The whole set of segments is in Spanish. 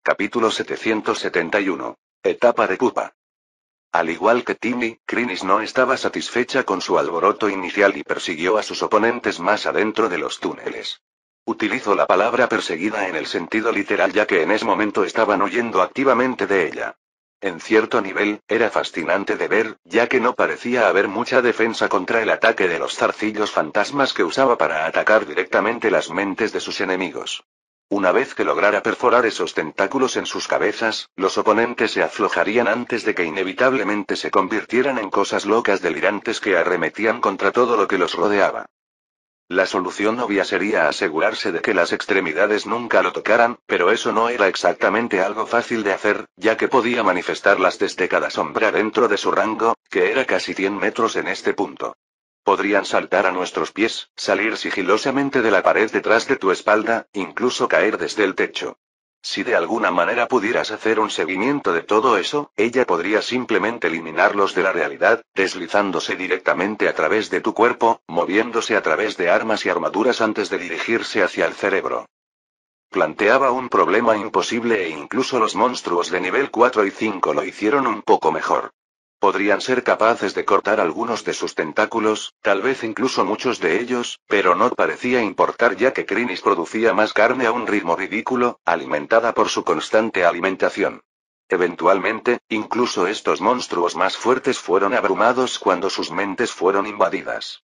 Capítulo 771. Etapa de pupa. Al igual que Timmy, Krinis no estaba satisfecha con su alboroto inicial y persiguió a sus oponentes más adentro de los túneles. Utilizo la palabra perseguida en el sentido literal ya que en ese momento estaban huyendo activamente de ella. En cierto nivel, era fascinante de ver, ya que no parecía haber mucha defensa contra el ataque de los zarcillos fantasmas que usaba para atacar directamente las mentes de sus enemigos. Una vez que lograra perforar esos tentáculos en sus cabezas, los oponentes se aflojarían antes de que inevitablemente se convirtieran en cosas locas delirantes que arremetían contra todo lo que los rodeaba. La solución obvia sería asegurarse de que las extremidades nunca lo tocaran, pero eso no era exactamente algo fácil de hacer, ya que podía manifestarlas desde cada sombra dentro de su rango, que era casi 100 metros en este punto. Podrían saltar a nuestros pies, salir sigilosamente de la pared detrás de tu espalda, incluso caer desde el techo. Si de alguna manera pudieras hacer un seguimiento de todo eso, ella podría simplemente eliminarlos de la realidad, deslizándose directamente a través de tu cuerpo, moviéndose a través de armas y armaduras antes de dirigirse hacia el cerebro. Planteaba un problema imposible e incluso los monstruos de nivel 4 y 5 lo hicieron un poco mejor. Podrían ser capaces de cortar algunos de sus tentáculos, tal vez incluso muchos de ellos, pero no parecía importar ya que Krinis producía más carne a un ritmo ridículo, alimentada por su constante alimentación. Eventualmente, incluso estos monstruos más fuertes fueron abrumados cuando sus mentes fueron invadidas.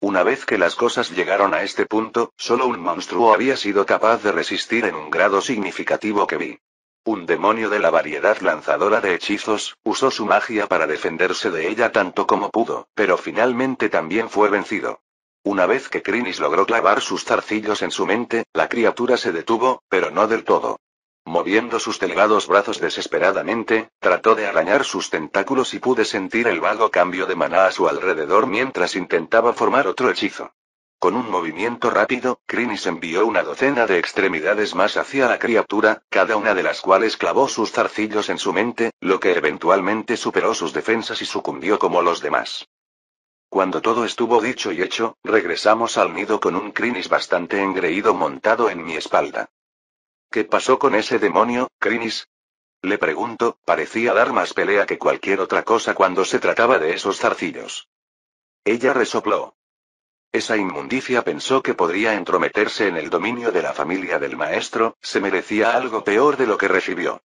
Una vez que las cosas llegaron a este punto, solo un monstruo había sido capaz de resistir en un grado significativo que vi. Un demonio de la variedad lanzadora de hechizos, usó su magia para defenderse de ella tanto como pudo, pero finalmente también fue vencido. Una vez que Krinis logró clavar sus zarcillos en su mente, la criatura se detuvo, pero no del todo. Moviendo sus delgados brazos desesperadamente, trató de arañar sus tentáculos y pude sentir el vago cambio de maná a su alrededor mientras intentaba formar otro hechizo. Con un movimiento rápido, Krinis envió una docena de extremidades más hacia la criatura, cada una de las cuales clavó sus zarcillos en su mente, lo que eventualmente superó sus defensas y sucumbió como los demás. Cuando todo estuvo dicho y hecho, regresamos al nido con un Krinis bastante engreído montado en mi espalda. ¿Qué pasó con ese demonio, Krinis? Le pregunto, parecía dar más pelea que cualquier otra cosa cuando se trataba de esos zarcillos. Ella resopló. Esa inmundicia pensó que podría entrometerse en el dominio de la familia del maestro, se merecía algo peor de lo que recibió.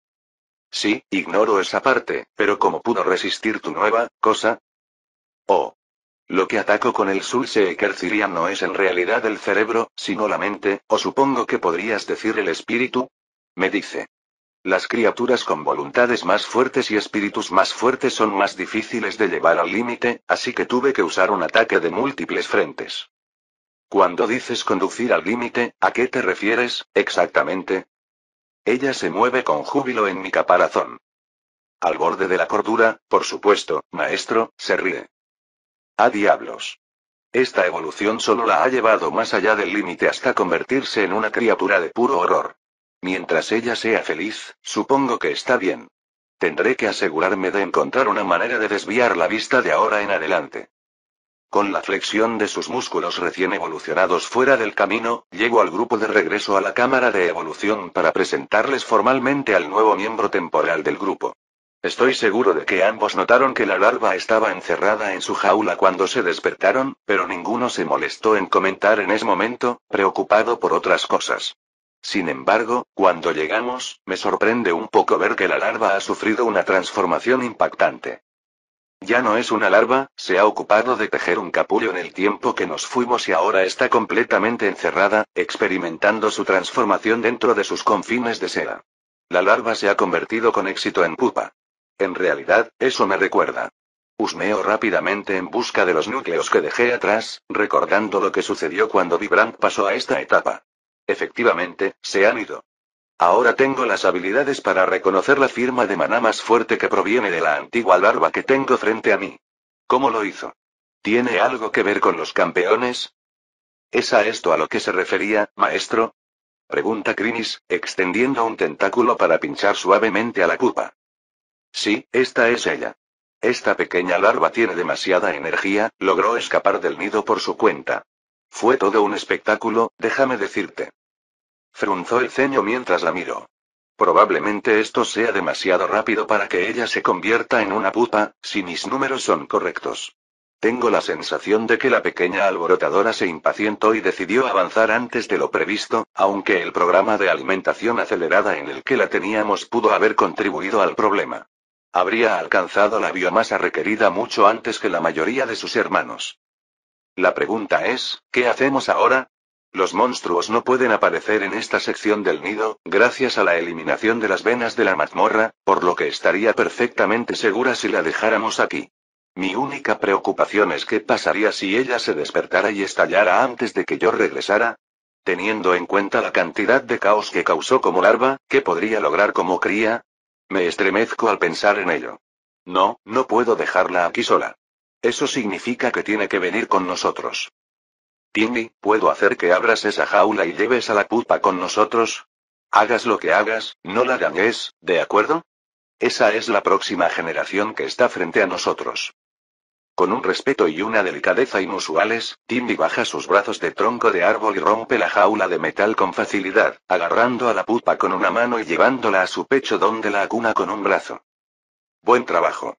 Sí, ignoro esa parte, pero ¿cómo pudo resistir tu nueva cosa? Oh. Lo que ataco con el Soulseeker Cirian no es en realidad el cerebro, sino la mente, o supongo que podrías decir el espíritu. Me dice. Las criaturas con voluntades más fuertes y espíritus más fuertes son más difíciles de llevar al límite, así que tuve que usar un ataque de múltiples frentes. Cuando dices conducir al límite, ¿a qué te refieres, exactamente? Ella se mueve con júbilo en mi caparazón. Al borde de la cordura, por supuesto, maestro, se ríe. ¡Ah, diablos! Esta evolución solo la ha llevado más allá del límite hasta convertirse en una criatura de puro horror. Mientras ella sea feliz, supongo que está bien. Tendré que asegurarme de encontrar una manera de desviar la vista de ahora en adelante. Con la flexión de sus músculos recién evolucionados fuera del camino, llego al grupo de regreso a la cámara de evolución para presentarles formalmente al nuevo miembro temporal del grupo. Estoy seguro de que ambos notaron que la larva estaba encerrada en su jaula cuando se despertaron, pero ninguno se molestó en comentar en ese momento, preocupado por otras cosas. Sin embargo, cuando llegamos, me sorprende un poco ver que la larva ha sufrido una transformación impactante. Ya no es una larva, se ha ocupado de tejer un capullo en el tiempo que nos fuimos y ahora está completamente encerrada, experimentando su transformación dentro de sus confines de seda. La larva se ha convertido con éxito en pupa. En realidad, eso me recuerda. Husmeo rápidamente en busca de los núcleos que dejé atrás, recordando lo que sucedió cuando Vibrant pasó a esta etapa. Efectivamente, se han ido. Ahora tengo las habilidades para reconocer la firma de maná más fuerte que proviene de la antigua larva que tengo frente a mí. ¿Cómo lo hizo? ¿Tiene algo que ver con los campeones? ¿Es a esto a lo que se refería, maestro? Pregunta Krinis, extendiendo un tentáculo para pinchar suavemente a la pupa. Sí, esta es ella. Esta pequeña larva tiene demasiada energía, logró escapar del nido por su cuenta. Fue todo un espectáculo, déjame decirte. Frunzó el ceño mientras la miró. Probablemente esto sea demasiado rápido para que ella se convierta en una pupa, si mis números son correctos. Tengo la sensación de que la pequeña alborotadora se impacientó y decidió avanzar antes de lo previsto, aunque el programa de alimentación acelerada en el que la teníamos pudo haber contribuido al problema. Habría alcanzado la biomasa requerida mucho antes que la mayoría de sus hermanos. La pregunta es, ¿qué hacemos ahora? Los monstruos no pueden aparecer en esta sección del nido, gracias a la eliminación de las venas de la mazmorra, por lo que estaría perfectamente segura si la dejáramos aquí. Mi única preocupación es qué pasaría si ella se despertara y estallara antes de que yo regresara. Teniendo en cuenta la cantidad de caos que causó como larva, ¿qué podría lograr como cría? Me estremezco al pensar en ello. No, no puedo dejarla aquí sola. Eso significa que tiene que venir con nosotros. Timmy, ¿puedo hacer que abras esa jaula y lleves a la pupa con nosotros? Hagas lo que hagas, no la dañes, ¿de acuerdo? Esa es la próxima generación que está frente a nosotros. Con un respeto y una delicadeza inusuales, Timmy baja sus brazos de tronco de árbol y rompe la jaula de metal con facilidad, agarrando a la pupa con una mano y llevándola a su pecho donde la acuna con un brazo. Buen trabajo.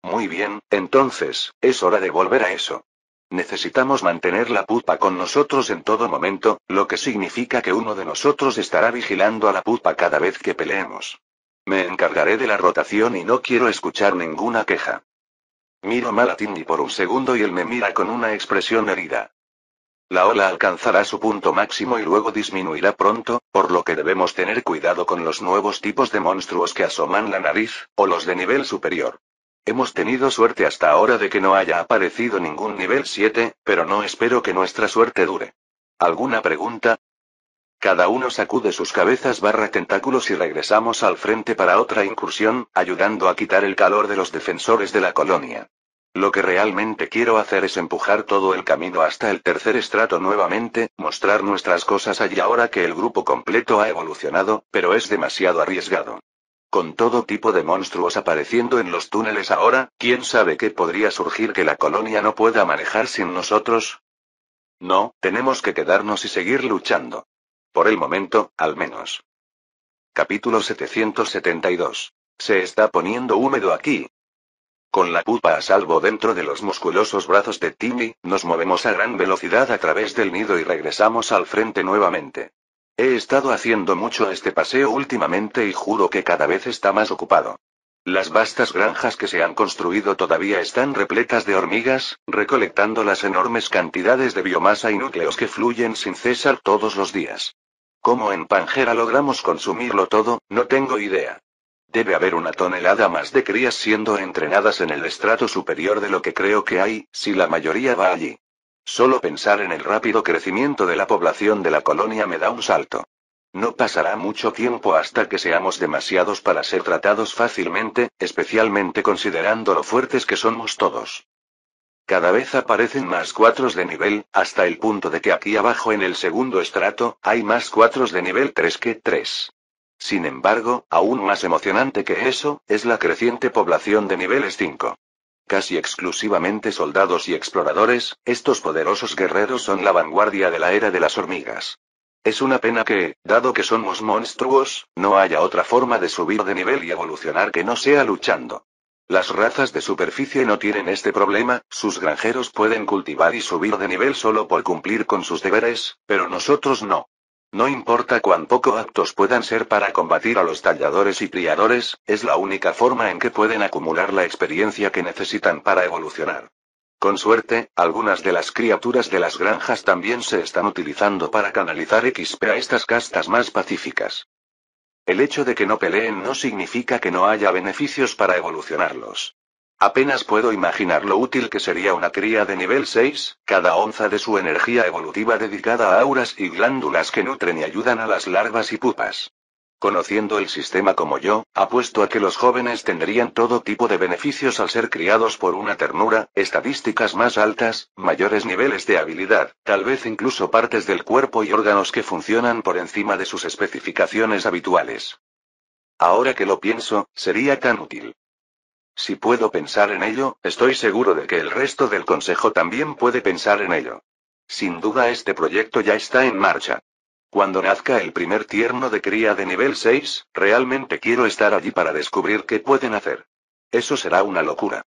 Muy bien, entonces, es hora de volver a eso. Necesitamos mantener la pupa con nosotros en todo momento, lo que significa que uno de nosotros estará vigilando a la pupa cada vez que peleemos. Me encargaré de la rotación y no quiero escuchar ninguna queja. Miro mal a Timmy por un segundo y él me mira con una expresión herida. La ola alcanzará su punto máximo y luego disminuirá pronto, por lo que debemos tener cuidado con los nuevos tipos de monstruos que asoman la nariz, o los de nivel superior. Hemos tenido suerte hasta ahora de que no haya aparecido ningún nivel 7, pero no espero que nuestra suerte dure. ¿Alguna pregunta? Cada uno sacude sus cabezas / tentáculos y regresamos al frente para otra incursión, ayudando a quitar el calor de los defensores de la colonia. Lo que realmente quiero hacer es empujar todo el camino hasta el tercer estrato nuevamente, mostrar nuestras cosas allí ahora que el grupo completo ha evolucionado, pero es demasiado arriesgado. Con todo tipo de monstruos apareciendo en los túneles ahora, ¿quién sabe qué podría surgir que la colonia no pueda manejar sin nosotros? No, tenemos que quedarnos y seguir luchando. Por el momento, al menos. Capítulo 772. Se está poniendo húmedo aquí. Con la pupa a salvo dentro de los musculosos brazos de Timmy, nos movemos a gran velocidad a través del nido y regresamos al frente nuevamente. He estado haciendo mucho este paseo últimamente y juro que cada vez está más ocupado. Las vastas granjas que se han construido todavía están repletas de hormigas, recolectando las enormes cantidades de biomasa y núcleos que fluyen sin cesar todos los días. ¿Cómo en Pangea logramos consumirlo todo? No tengo idea. Debe haber una tonelada más de crías siendo entrenadas en el estrato superior de lo que creo que hay, si la mayoría va allí. Solo pensar en el rápido crecimiento de la población de la colonia me da un salto. No pasará mucho tiempo hasta que seamos demasiados para ser tratados fácilmente, especialmente considerando lo fuertes que somos todos. Cada vez aparecen más cuatros de nivel, hasta el punto de que aquí abajo en el segundo estrato, hay más cuatros de nivel 3 que 3. Sin embargo, aún más emocionante que eso, es la creciente población de niveles 5. Casi exclusivamente soldados y exploradores, estos poderosos guerreros son la vanguardia de la era de las hormigas. Es una pena que, dado que somos monstruos, no haya otra forma de subir de nivel y evolucionar que no sea luchando. Las razas de superficie no tienen este problema, sus granjeros pueden cultivar y subir de nivel solo por cumplir con sus deberes, pero nosotros no. No importa cuán poco aptos puedan ser para combatir a los talladores y criadores, es la única forma en que pueden acumular la experiencia que necesitan para evolucionar. Con suerte, algunas de las criaturas de las granjas también se están utilizando para canalizar XP a estas castas más pacíficas. El hecho de que no peleen no significa que no haya beneficios para evolucionarlos. Apenas puedo imaginar lo útil que sería una cría de nivel 6, cada onza de su energía evolutiva dedicada a auras y glándulas que nutren y ayudan a las larvas y pupas. Conociendo el sistema como yo, apuesto a que los jóvenes tendrían todo tipo de beneficios al ser criados por una ternura, estadísticas más altas, mayores niveles de habilidad, tal vez incluso partes del cuerpo y órganos que funcionan por encima de sus especificaciones habituales. Ahora que lo pienso, sería tan útil. Si puedo pensar en ello, estoy seguro de que el resto del consejo también puede pensar en ello. Sin duda este proyecto ya está en marcha. Cuando nazca el primer tierno de cría de nivel 6, realmente quiero estar allí para descubrir qué pueden hacer. Eso será una locura.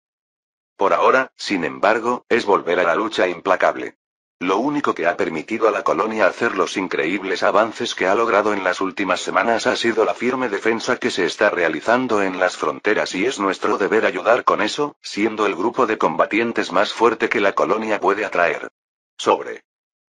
Por ahora, sin embargo, es volver a la lucha implacable. Lo único que ha permitido a la colonia hacer los increíbles avances que ha logrado en las últimas semanas ha sido la firme defensa que se está realizando en las fronteras y es nuestro deber ayudar con eso, siendo el grupo de combatientes más fuerte que la colonia puede atraer. Sobre.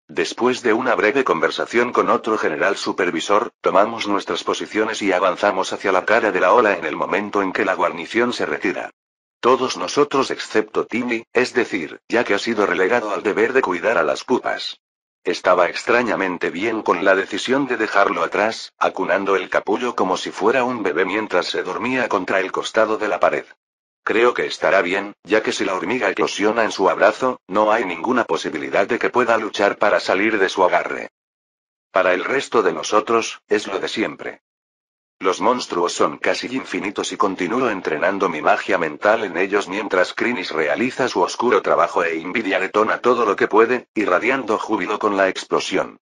Después de una breve conversación con otro general supervisor, tomamos nuestras posiciones y avanzamos hacia la cara de la ola en el momento en que la guarnición se retira. Todos nosotros excepto Timmy, es decir, ya que ha sido relegado al deber de cuidar a las pupas. Estaba extrañamente bien con la decisión de dejarlo atrás, acunando el capullo como si fuera un bebé mientras se dormía contra el costado de la pared. Creo que estará bien, ya que si la hormiga eclosiona en su abrazo, no hay ninguna posibilidad de que pueda luchar para salir de su agarre. Para el resto de nosotros, es lo de siempre. Los monstruos son casi infinitos y continúo entrenando mi magia mental en ellos mientras Krinis realiza su oscuro trabajo e Invidia detona todo lo que puede, irradiando júbilo con la explosión.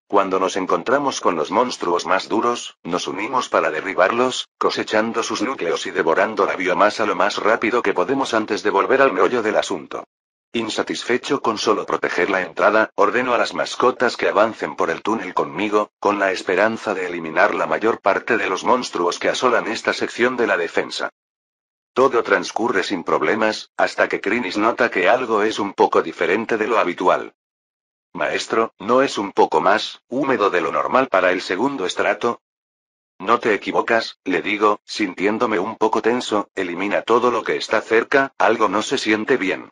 Cuando nos encontramos con los monstruos más duros, nos unimos para derribarlos, cosechando sus núcleos y devorando la biomasa lo más rápido que podemos antes de volver al meollo del asunto. Insatisfecho con solo proteger la entrada, ordeno a las mascotas que avancen por el túnel conmigo, con la esperanza de eliminar la mayor parte de los monstruos que asolan esta sección de la defensa. Todo transcurre sin problemas, hasta que Krinis nota que algo es un poco diferente de lo habitual. Maestro, ¿no es un poco más húmedo de lo normal para el segundo estrato? No te equivocas, le digo, sintiéndome un poco tenso, elimina todo lo que está cerca, algo no se siente bien.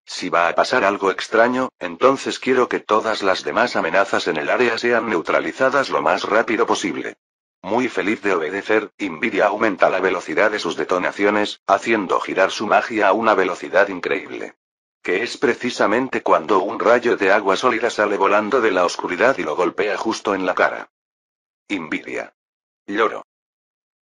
Si va a pasar algo extraño, entonces quiero que todas las demás amenazas en el área sean neutralizadas lo más rápido posible. Muy feliz de obedecer, Invidia aumenta la velocidad de sus detonaciones, haciendo girar su magia a una velocidad increíble. Que es precisamente cuando un rayo de agua sólida sale volando de la oscuridad y lo golpea justo en la cara. Invidia. Lloro.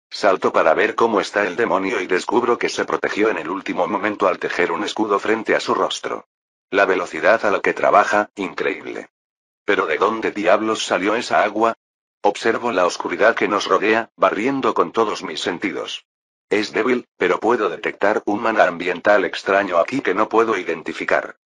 Salto para ver cómo está el demonio y descubro que se protegió en el último momento al tejer un escudo frente a su rostro. La velocidad a la que trabaja, increíble. ¿Pero de dónde diablos salió esa agua? Observo la oscuridad que nos rodea, barriendo con todos mis sentidos. Es débil, pero puedo detectar un mana ambiental extraño aquí que no puedo identificar.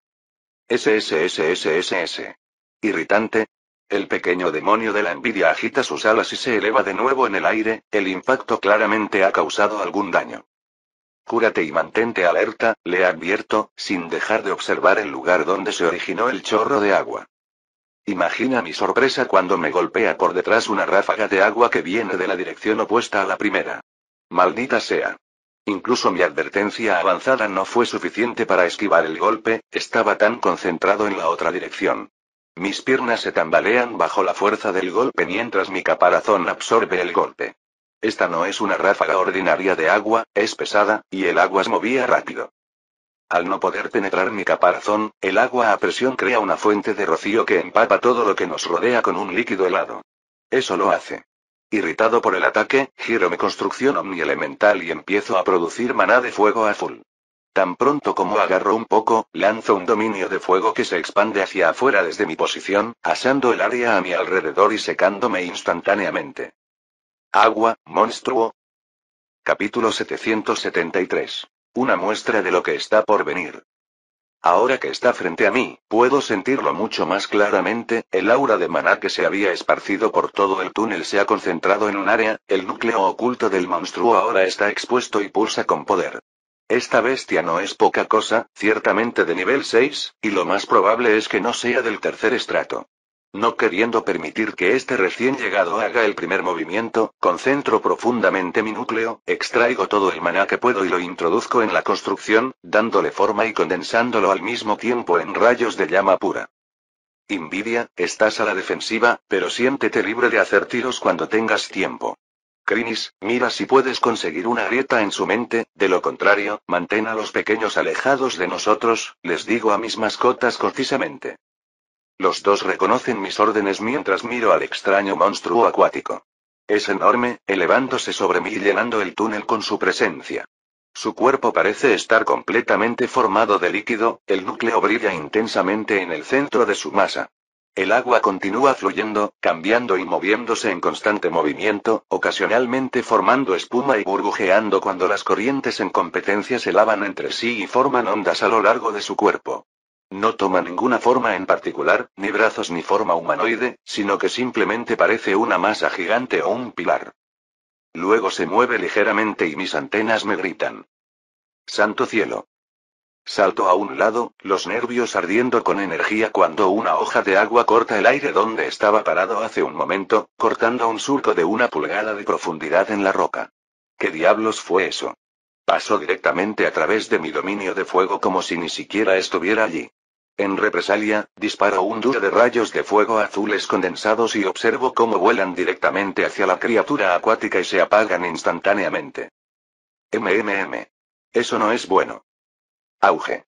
SSSSSS. Irritante. El pequeño demonio de la envidia agita sus alas y se eleva de nuevo en el aire, el impacto claramente ha causado algún daño. Cúrate y mantente alerta, le advierto, sin dejar de observar el lugar donde se originó el chorro de agua. Imagina mi sorpresa cuando me golpea por detrás una ráfaga de agua que viene de la dirección opuesta a la primera. Maldita sea. Incluso mi advertencia avanzada no fue suficiente para esquivar el golpe, estaba tan concentrado en la otra dirección. Mis piernas se tambalean bajo la fuerza del golpe mientras mi caparazón absorbe el golpe. Esta no es una ráfaga ordinaria de agua, es pesada, y el agua se movía rápido. Al no poder penetrar mi caparazón, el agua a presión crea una fuente de rocío que empapa todo lo que nos rodea con un líquido helado. Eso lo hace. Irritado por el ataque, giro mi construcción omnielemental y empiezo a producir maná de fuego a full. Tan pronto como agarro un poco, lanzo un dominio de fuego que se expande hacia afuera desde mi posición, asando el área a mi alrededor y secándome instantáneamente. Agua, monstruo. Capítulo 773. Una muestra de lo que está por venir. Ahora que está frente a mí, puedo sentirlo mucho más claramente, el aura de maná que se había esparcido por todo el túnel se ha concentrado en un área, el núcleo oculto del monstruo ahora está expuesto y pulsa con poder. Esta bestia no es poca cosa, ciertamente de nivel 6, y lo más probable es que no sea del tercer estrato. No queriendo permitir que este recién llegado haga el primer movimiento, concentro profundamente mi núcleo, extraigo todo el maná que puedo y lo introduzco en la construcción, dándole forma y condensándolo al mismo tiempo en rayos de llama pura. Invidia, estás a la defensiva, pero siéntete libre de hacer tiros cuando tengas tiempo. Krinis, mira si puedes conseguir una grieta en su mente, de lo contrario, mantén a los pequeños alejados de nosotros, les digo a mis mascotas concisamente. Los dos reconocen mis órdenes mientras miro al extraño monstruo acuático. Es enorme, elevándose sobre mí y llenando el túnel con su presencia. Su cuerpo parece estar completamente formado de líquido, el núcleo brilla intensamente en el centro de su masa. El agua continúa fluyendo, cambiando y moviéndose en constante movimiento, ocasionalmente formando espuma y burbujeando cuando las corrientes en competencia se lavan entre sí y forman ondas a lo largo de su cuerpo. No toma ninguna forma en particular, ni brazos ni forma humanoide, sino que simplemente parece una masa gigante o un pilar. Luego se mueve ligeramente y mis antenas me gritan. ¡Santo cielo! Salto a un lado, los nervios ardiendo con energía cuando una hoja de agua corta el aire donde estaba parado hace un momento, cortando un surco de 1 pulgada de profundidad en la roca. ¿Qué diablos fue eso? Pasó directamente a través de mi dominio de fuego como si ni siquiera estuviera allí. En represalia, disparo un duro de rayos de fuego azules condensados y observo cómo vuelan directamente hacia la criatura acuática y se apagan instantáneamente. Eso no es bueno. Auge.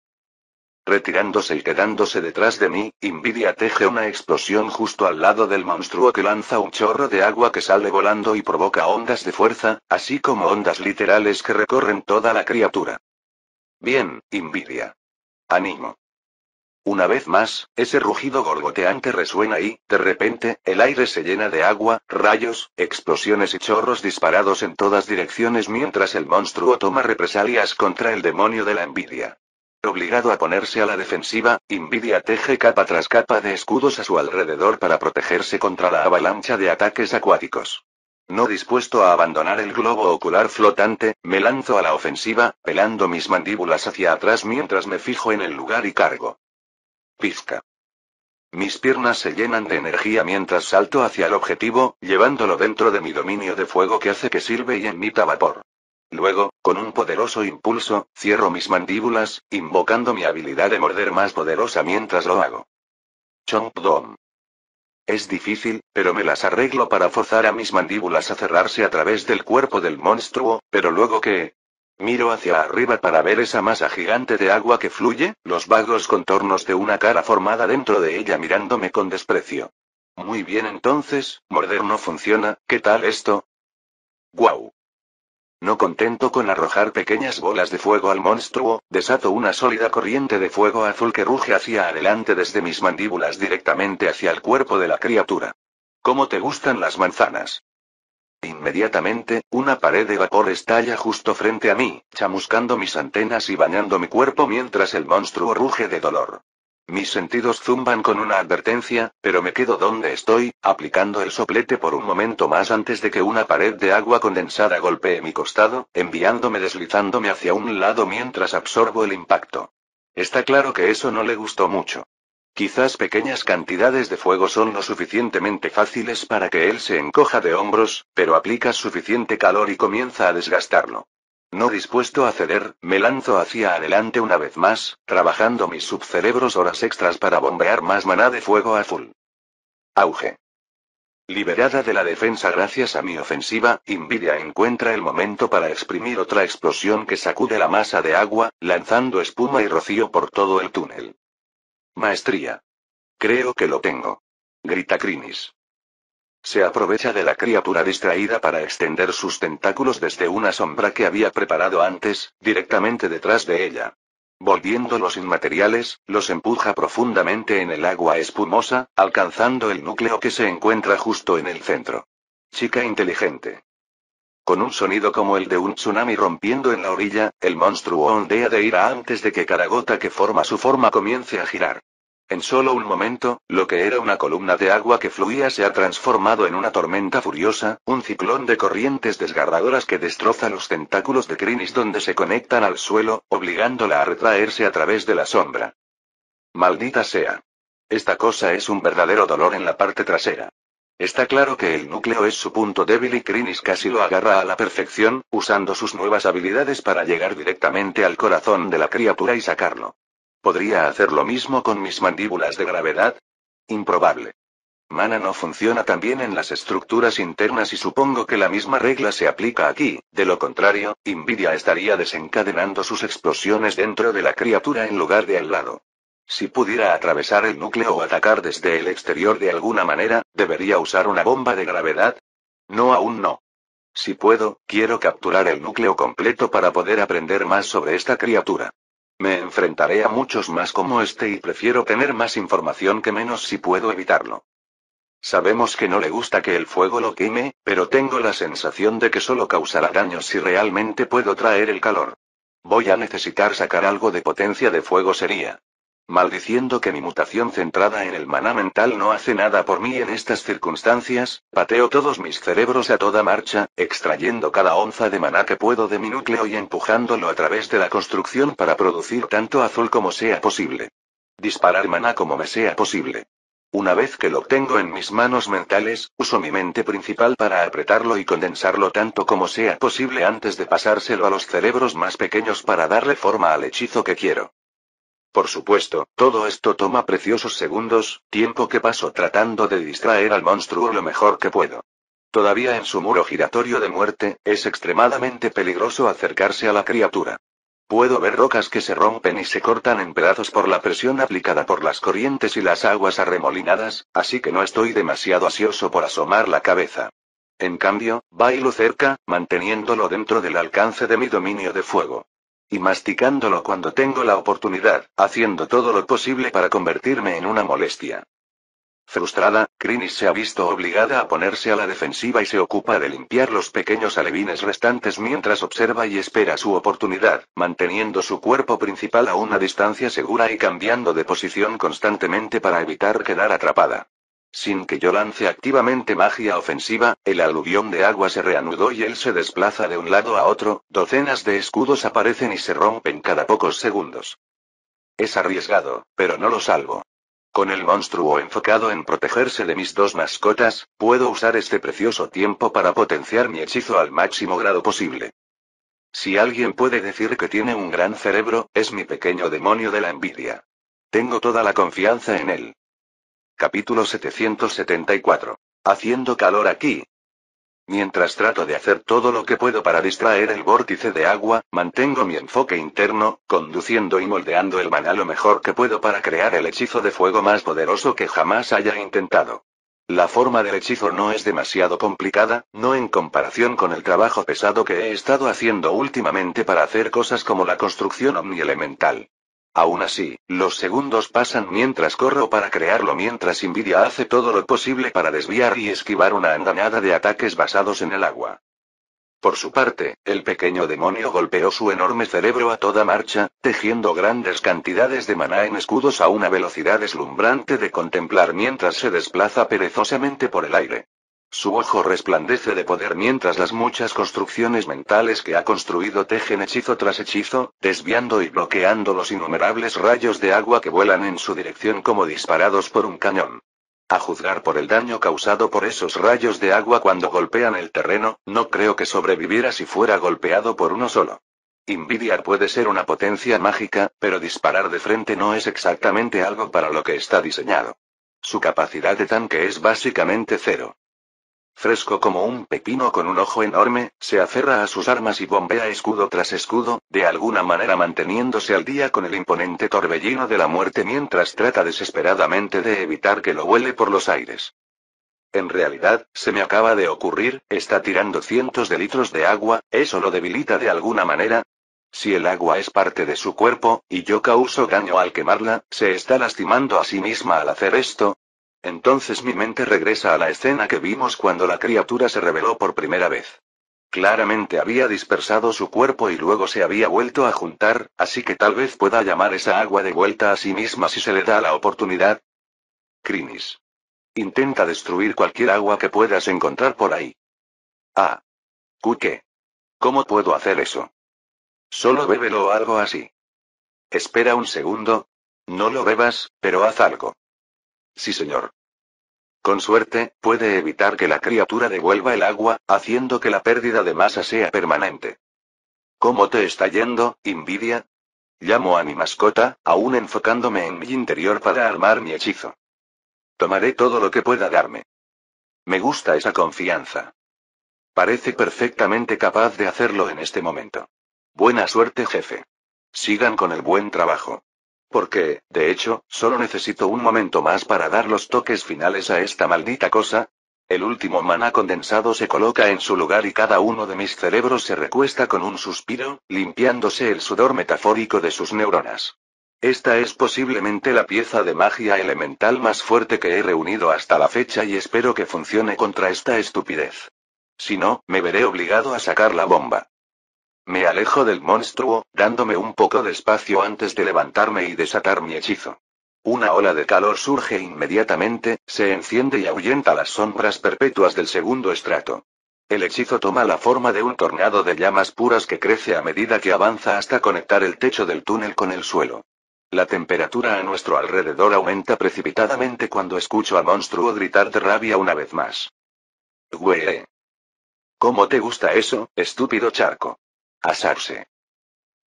Retirándose y quedándose detrás de mí, Invidia teje una explosión justo al lado del monstruo que lanza un chorro de agua que sale volando y provoca ondas de fuerza, así como ondas literales que recorren toda la criatura. Bien, Invidia. Ánimo. Una vez más, ese rugido gorgoteante resuena y, de repente, el aire se llena de agua, rayos, explosiones y chorros disparados en todas direcciones mientras el monstruo toma represalias contra el demonio de la envidia. Obligado a ponerse a la defensiva, Invidia teje capa tras capa de escudos a su alrededor para protegerse contra la avalancha de ataques acuáticos. No dispuesto a abandonar el globo ocular flotante, me lanzo a la ofensiva, pelando mis mandíbulas hacia atrás mientras me fijo en el lugar y cargo. Pizca. Mis piernas se llenan de energía mientras salto hacia el objetivo, llevándolo dentro de mi dominio de fuego que hace que silbe y emita vapor. Luego, con un poderoso impulso, cierro mis mandíbulas, invocando mi habilidad de morder más poderosa mientras lo hago. Chomp Dom. Es difícil, pero me las arreglo para forzar a mis mandíbulas a cerrarse a través del cuerpo del monstruo, pero luego que... miro hacia arriba para ver esa masa gigante de agua que fluye, los vagos contornos de una cara formada dentro de ella mirándome con desprecio. Muy bien entonces, morder no funciona, ¿qué tal esto? ¡Guau! No contento con arrojar pequeñas bolas de fuego al monstruo, desato una sólida corriente de fuego azul que ruge hacia adelante desde mis mandíbulas directamente hacia el cuerpo de la criatura. ¿Cómo te gustan las manzanas? Inmediatamente, una pared de vapor estalla justo frente a mí, chamuscando mis antenas y bañando mi cuerpo mientras el monstruo ruge de dolor. Mis sentidos zumban con una advertencia, pero me quedo donde estoy, aplicando el soplete por un momento más antes de que una pared de agua condensada golpee mi costado, enviándome deslizándome hacia un lado mientras absorbo el impacto. Está claro que eso no le gustó mucho. Quizás pequeñas cantidades de fuego son lo suficientemente fáciles para que él se encoja de hombros, pero aplicas suficiente calor y comienza a desgastarlo. No dispuesto a ceder, me lanzo hacia adelante una vez más, trabajando mis subcerebros horas extras para bombear más maná de fuego azul. Auge. Liberada de la defensa gracias a mi ofensiva, Invidia encuentra el momento para exprimir otra explosión que sacude la masa de agua, lanzando espuma y rocío por todo el túnel. Maestría. Creo que lo tengo. Grita Crinis. Se aprovecha de la criatura distraída para extender sus tentáculos desde una sombra que había preparado antes, directamente detrás de ella. Volviéndolos inmateriales, los empuja profundamente en el agua espumosa, alcanzando el núcleo que se encuentra justo en el centro. Chica inteligente. Con un sonido como el de un tsunami rompiendo en la orilla, el monstruo ondea de ira antes de que cada gota que forma su forma comience a girar. En solo un momento, lo que era una columna de agua que fluía se ha transformado en una tormenta furiosa, un ciclón de corrientes desgarradoras que destroza los tentáculos de Crinis donde se conectan al suelo, obligándola a retraerse a través de la sombra. Maldita sea. Esta cosa es un verdadero dolor en la parte trasera. Está claro que el núcleo es su punto débil y Crinis casi lo agarra a la perfección, usando sus nuevas habilidades para llegar directamente al corazón de la criatura y sacarlo. ¿Podría hacer lo mismo con mis mandíbulas de gravedad? Improbable. Mana no funciona tan bien en las estructuras internas y supongo que la misma regla se aplica aquí, de lo contrario, Invidia estaría desencadenando sus explosiones dentro de la criatura en lugar de al lado. Si pudiera atravesar el núcleo o atacar desde el exterior de alguna manera, ¿debería usar una bomba de gravedad? No, aún no. Si puedo, quiero capturar el núcleo completo para poder aprender más sobre esta criatura. Me enfrentaré a muchos más como este y prefiero tener más información que menos si puedo evitarlo. Sabemos que no le gusta que el fuego lo queme, pero tengo la sensación de que solo causará daño si realmente puedo traer el calor. Voy a necesitar sacar algo de potencia de fuego sería. Maldiciendo que mi mutación centrada en el maná mental no hace nada por mí en estas circunstancias, pateo todos mis cerebros a toda marcha, extrayendo cada onza de maná que puedo de mi núcleo y empujándolo a través de la construcción para producir tanto azul como sea posible. Disparar maná como me sea posible. Una vez que lo tengo en mis manos mentales, uso mi mente principal para apretarlo y condensarlo tanto como sea posible antes de pasárselo a los cerebros más pequeños para darle forma al hechizo que quiero. Por supuesto, todo esto toma preciosos segundos, tiempo que paso tratando de distraer al monstruo lo mejor que puedo. Todavía en su muro giratorio de muerte, es extremadamente peligroso acercarse a la criatura. Puedo ver rocas que se rompen y se cortan en pedazos por la presión aplicada por las corrientes y las aguas arremolinadas, así que no estoy demasiado ansioso por asomar la cabeza. En cambio, bailo cerca, manteniéndolo dentro del alcance de mi dominio de fuego. Y masticándolo cuando tengo la oportunidad, haciendo todo lo posible para convertirme en una molestia. Frustrada, Krinis se ha visto obligada a ponerse a la defensiva y se ocupa de limpiar los pequeños alevines restantes mientras observa y espera su oportunidad, manteniendo su cuerpo principal a una distancia segura y cambiando de posición constantemente para evitar quedar atrapada. Sin que yo lance activamente magia ofensiva, el aluvión de agua se reanudó y él se desplaza de un lado a otro, docenas de escudos aparecen y se rompen cada pocos segundos. Es arriesgado, pero no lo salvo. Con el monstruo enfocado en protegerse de mis dos mascotas, puedo usar este precioso tiempo para potenciar mi hechizo al máximo grado posible. Si alguien puede decir que tiene un gran cerebro, es mi pequeño demonio de la envidia. Tengo toda la confianza en él. Capítulo 774. Haciendo calor aquí. Mientras trato de hacer todo lo que puedo para distraer el vórtice de agua, mantengo mi enfoque interno, conduciendo y moldeando el maná lo mejor que puedo para crear el hechizo de fuego más poderoso que jamás haya intentado. La forma del hechizo no es demasiado complicada, no en comparación con el trabajo pesado que he estado haciendo últimamente para hacer cosas como la construcción omnielemental. Aún así, los segundos pasan mientras corro para crearlo mientras Invidia hace todo lo posible para desviar y esquivar una andanada de ataques basados en el agua. Por su parte, el pequeño demonio golpeó su enorme cerebro a toda marcha, tejiendo grandes cantidades de maná en escudos a una velocidad deslumbrante de contemplar mientras se desplaza perezosamente por el aire. Su ojo resplandece de poder mientras las muchas construcciones mentales que ha construido tejen hechizo tras hechizo, desviando y bloqueando los innumerables rayos de agua que vuelan en su dirección como disparados por un cañón. A juzgar por el daño causado por esos rayos de agua cuando golpean el terreno, no creo que sobreviviera si fuera golpeado por uno solo. Invidiar puede ser una potencia mágica, pero disparar de frente no es exactamente algo para lo que está diseñado. Su capacidad de tanque es básicamente cero. Fresco como un pepino con un ojo enorme, se aferra a sus armas y bombea escudo tras escudo, de alguna manera manteniéndose al día con el imponente torbellino de la muerte mientras trata desesperadamente de evitar que lo vuele por los aires. En realidad, se me acaba de ocurrir, está tirando cientos de litros de agua, ¿eso lo debilita de alguna manera? Si el agua es parte de su cuerpo, y yo causo daño al quemarla, ¿se está lastimando a sí misma al hacer esto? Entonces mi mente regresa a la escena que vimos cuando la criatura se reveló por primera vez. Claramente había dispersado su cuerpo y luego se había vuelto a juntar, así que tal vez pueda llamar esa agua de vuelta a sí misma si se le da la oportunidad. Krinis. Intenta destruir cualquier agua que puedas encontrar por ahí. Ah. ¿Qué? ¿Cómo puedo hacer eso? Solo bébelo o algo así. Espera un segundo. No lo bebas, pero haz algo. Sí, señor. Con suerte, puede evitar que la criatura devuelva el agua, haciendo que la pérdida de masa sea permanente. ¿Cómo te está yendo, Invidia? Llamo a mi mascota, aún enfocándome en mi interior para armar mi hechizo. Tomaré todo lo que pueda darme. Me gusta esa confianza. Parece perfectamente capaz de hacerlo en este momento. Buena suerte, jefe. Sigan con el buen trabajo. Porque, de hecho, solo necesito un momento más para dar los toques finales a esta maldita cosa. El último maná condensado se coloca en su lugar y cada uno de mis cerebros se recuesta con un suspiro, limpiándose el sudor metafórico de sus neuronas. Esta es posiblemente la pieza de magia elemental más fuerte que he reunido hasta la fecha y espero que funcione contra esta estupidez. Si no, me veré obligado a sacar la bomba. Me alejo del monstruo, dándome un poco de espacio antes de levantarme y desatar mi hechizo. Una ola de calor surge inmediatamente, se enciende y ahuyenta las sombras perpetuas del segundo estrato. El hechizo toma la forma de un tornado de llamas puras que crece a medida que avanza hasta conectar el techo del túnel con el suelo. La temperatura a nuestro alrededor aumenta precipitadamente cuando escucho al monstruo gritar de rabia una vez más. ¡Güey! ¿Cómo te gusta eso, estúpido charco? Asarse.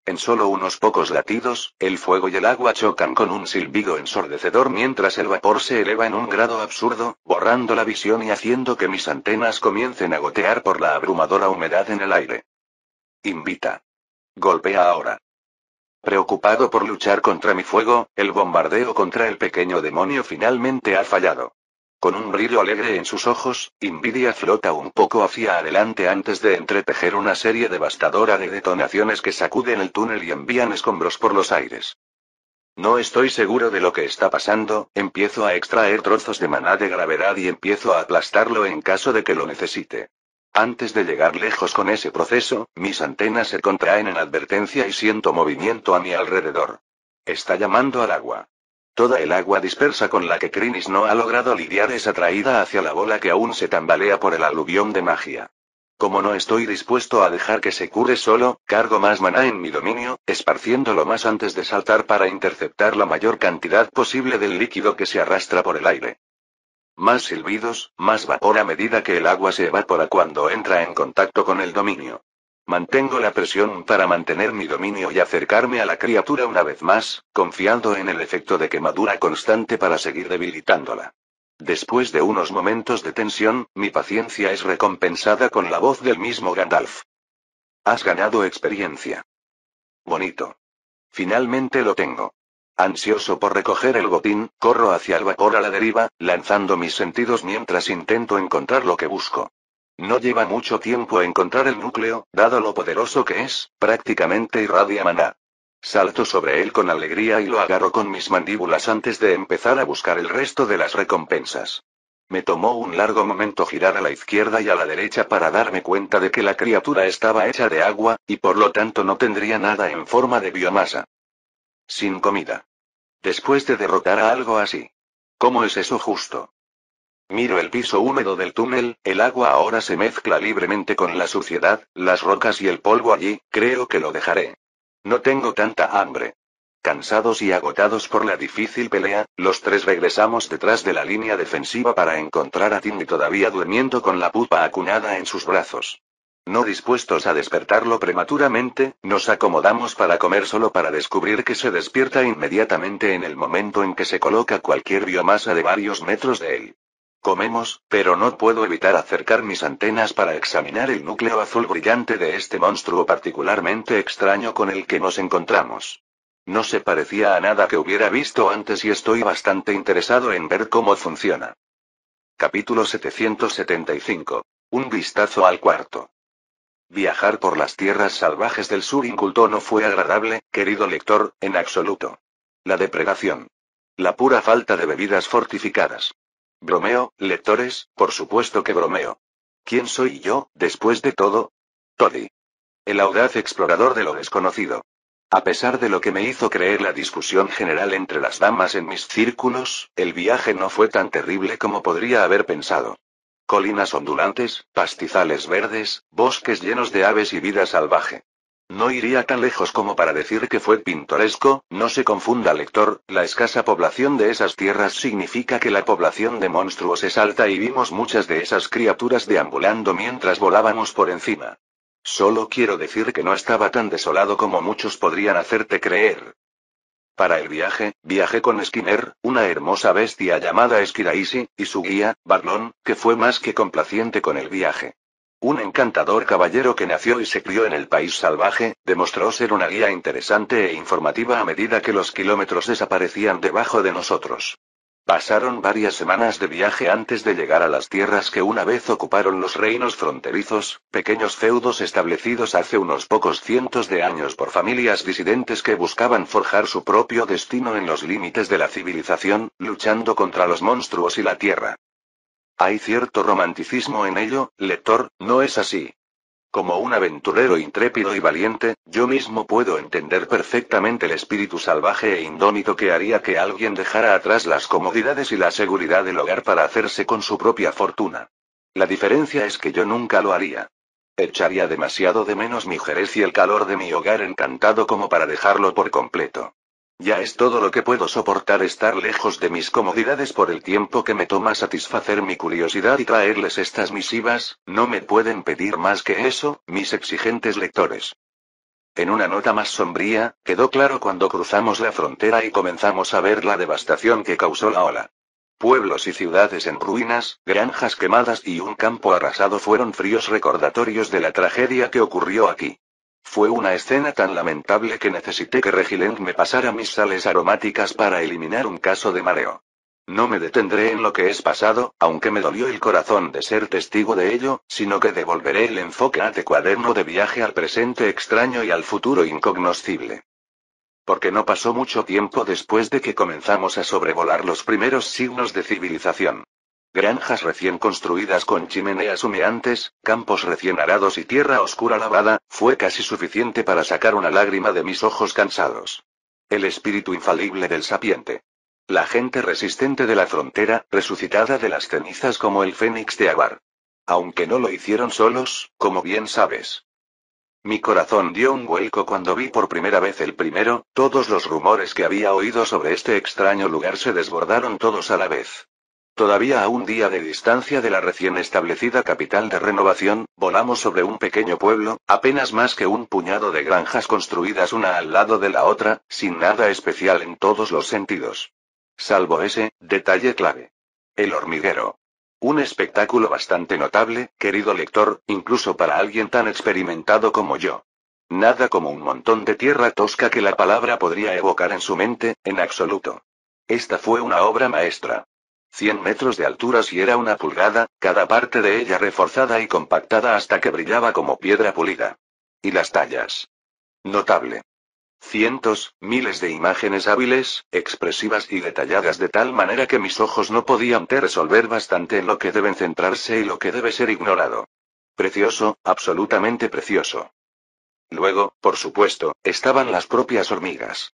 En solo unos pocos latidos, el fuego y el agua chocan con un silbido ensordecedor mientras el vapor se eleva en un grado absurdo, borrando la visión y haciendo que mis antenas comiencen a gotear por la abrumadora humedad en el aire. Invita. Golpea ahora. Preocupado por luchar contra mi fuego, el bombardeo contra el pequeño demonio finalmente ha fallado. Con un brillo alegre en sus ojos, Invidia flota un poco hacia adelante antes de entretejer una serie devastadora de detonaciones que sacuden el túnel y envían escombros por los aires. No estoy seguro de lo que está pasando, empiezo a extraer trozos de maná de gravedad y empiezo a aplastarlo en caso de que lo necesite. Antes de llegar lejos con ese proceso, mis antenas se contraen en advertencia y siento movimiento a mi alrededor. Está llamando al agua. Toda el agua dispersa con la que Krinis no ha logrado lidiar es atraída hacia la bola que aún se tambalea por el aluvión de magia. Como no estoy dispuesto a dejar que se cure solo, cargo más maná en mi dominio, esparciéndolo más antes de saltar para interceptar la mayor cantidad posible del líquido que se arrastra por el aire. Más silbidos, más vapor a medida que el agua se evapora cuando entra en contacto con el dominio. Mantengo la presión para mantener mi dominio y acercarme a la criatura una vez más, confiando en el efecto de quemadura constante para seguir debilitándola. Después de unos momentos de tensión, mi paciencia es recompensada con la voz del mismo Gandalf. Has ganado experiencia. Bonito. Finalmente lo tengo. Ansioso por recoger el botín, corro hacia el vapor a la deriva, lanzando mis sentidos mientras intento encontrar lo que busco. No lleva mucho tiempo encontrar el núcleo, dado lo poderoso que es, prácticamente irradia maná. Salto sobre él con alegría y lo agarro con mis mandíbulas antes de empezar a buscar el resto de las recompensas. Me tomó un largo momento girar a la izquierda y a la derecha para darme cuenta de que la criatura estaba hecha de agua, y por lo tanto no tendría nada en forma de biomasa. Sin comida. Después de derrotar a algo así. ¿Cómo es eso justo? Miro el piso húmedo del túnel, el agua ahora se mezcla libremente con la suciedad, las rocas y el polvo allí, creo que lo dejaré. No tengo tanta hambre. Cansados y agotados por la difícil pelea, los tres regresamos detrás de la línea defensiva para encontrar a Timmy todavía durmiendo con la pupa acunada en sus brazos. No dispuestos a despertarlo prematuramente, nos acomodamos para comer solo para descubrir que se despierta inmediatamente en el momento en que se coloca cualquier biomasa de varios metros de él. Comemos, pero no puedo evitar acercar mis antenas para examinar el núcleo azul brillante de este monstruo particularmente extraño con el que nos encontramos. No se parecía a nada que hubiera visto antes y estoy bastante interesado en ver cómo funciona. Capítulo 775. Un vistazo al cuarto. Viajar por las tierras salvajes del sur inculto no fue agradable, querido lector, en absoluto. La depredación. La pura falta de bebidas fortificadas. Bromeo, lectores, por supuesto que bromeo. ¿Quién soy yo, después de todo? Toddy. El audaz explorador de lo desconocido. A pesar de lo que me hizo creer la discusión general entre las damas en mis círculos, el viaje no fue tan terrible como podría haber pensado. Colinas ondulantes, pastizales verdes, bosques llenos de aves y vida salvaje. No iría tan lejos como para decir que fue pintoresco, no se confunda lector, la escasa población de esas tierras significa que la población de monstruos es alta y vimos muchas de esas criaturas deambulando mientras volábamos por encima. Solo quiero decir que no estaba tan desolado como muchos podrían hacerte creer. Para el viaje, viajé con Skinner, una hermosa bestia llamada Skiraisi, y su guía, Barlón, que fue más que complaciente con el viaje. Un encantador caballero que nació y se crió en el país salvaje, demostró ser una guía interesante e informativa a medida que los kilómetros desaparecían debajo de nosotros. Pasaron varias semanas de viaje antes de llegar a las tierras que una vez ocuparon los reinos fronterizos, pequeños feudos establecidos hace unos pocos cientos de años por familias disidentes que buscaban forjar su propio destino en los límites de la civilización, luchando contra los monstruos y la tierra. Hay cierto romanticismo en ello, lector, ¿no es así? Como un aventurero intrépido y valiente, yo mismo puedo entender perfectamente el espíritu salvaje e indómito que haría que alguien dejara atrás las comodidades y la seguridad del hogar para hacerse con su propia fortuna. La diferencia es que yo nunca lo haría. Echaría demasiado de menos mi Jerez y el calor de mi hogar encantado como para dejarlo por completo. Ya es todo lo que puedo soportar estar lejos de mis comodidades por el tiempo que me toma satisfacer mi curiosidad y traerles estas misivas, no me pueden pedir más que eso, mis exigentes lectores. En una nota más sombría, quedó claro cuando cruzamos la frontera y comenzamos a ver la devastación que causó la ola. Pueblos y ciudades en ruinas, granjas quemadas y un campo arrasado fueron fríos recordatorios de la tragedia que ocurrió aquí. Fue una escena tan lamentable que necesité que Regilent me pasara mis sales aromáticas para eliminar un caso de mareo. No me detendré en lo que es pasado, aunque me dolió el corazón de ser testigo de ello, sino que devolveré el enfoque a este cuaderno de viaje al presente extraño y al futuro incognoscible. Porque no pasó mucho tiempo después de que comenzamos a sobrevolar los primeros signos de civilización. Granjas recién construidas con chimeneas humeantes, campos recién arados y tierra oscura lavada, fue casi suficiente para sacar una lágrima de mis ojos cansados. El espíritu infalible del sapiente. La gente resistente de la frontera, resucitada de las cenizas como el fénix de Agar. Aunque no lo hicieron solos, como bien sabes. Mi corazón dio un vuelco cuando vi por primera vez el primero, todos los rumores que había oído sobre este extraño lugar se desbordaron todos a la vez. Todavía a un día de distancia de la recién establecida capital de Renovación, volamos sobre un pequeño pueblo, apenas más que un puñado de granjas construidas una al lado de la otra, sin nada especial en todos los sentidos. Salvo ese detalle clave. El hormiguero. Un espectáculo bastante notable, querido lector, incluso para alguien tan experimentado como yo. Nada como un montón de tierra tosca que la palabra podría evocar en su mente, en absoluto. Esta fue una obra maestra. 100 metros de altura si era una pulgada, cada parte de ella reforzada y compactada hasta que brillaba como piedra pulida. Y las tallas. Notable. Cientos, miles de imágenes hábiles, expresivas y detalladas de tal manera que mis ojos no podían resolver bastante en lo que deben centrarse y lo que debe ser ignorado. Precioso, absolutamente precioso. Luego, por supuesto, estaban las propias hormigas.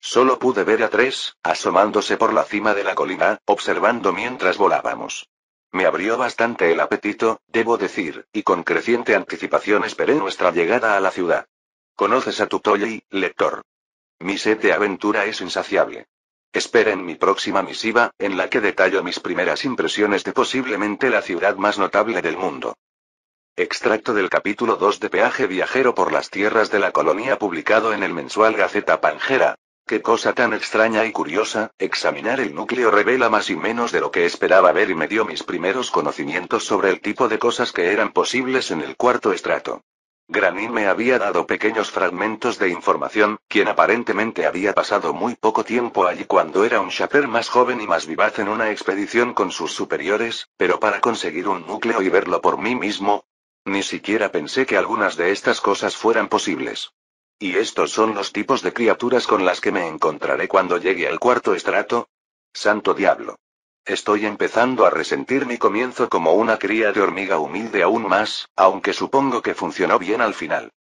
Solo pude ver a 3, asomándose por la cima de la colina, observando mientras volábamos. Me abrió bastante el apetito, debo decir, y con creciente anticipación esperé nuestra llegada a la ciudad. ¿Conoces a Tutolli, lector? Mi sed de aventura es insaciable. Esperen mi próxima misiva, en la que detallo mis primeras impresiones de posiblemente la ciudad más notable del mundo. Extracto del capítulo 2 de Peaje Viajero por las Tierras de la Colonia publicado en el mensual Gaceta Pangera. Qué cosa tan extraña y curiosa, examinar el núcleo revela más y menos de lo que esperaba ver y me dio mis primeros conocimientos sobre el tipo de cosas que eran posibles en el cuarto estrato. Granin me había dado pequeños fragmentos de información, quien aparentemente había pasado muy poco tiempo allí cuando era un shaper más joven y más vivaz en una expedición con sus superiores, pero para conseguir un núcleo y verlo por mí mismo, ni siquiera pensé que algunas de estas cosas fueran posibles. ¿Y estos son los tipos de criaturas con las que me encontraré cuando llegue al cuarto estrato? ¡Santo diablo! Estoy empezando a resentir mi comienzo como una cría de hormiga humilde aún más, aunque supongo que funcionó bien al final.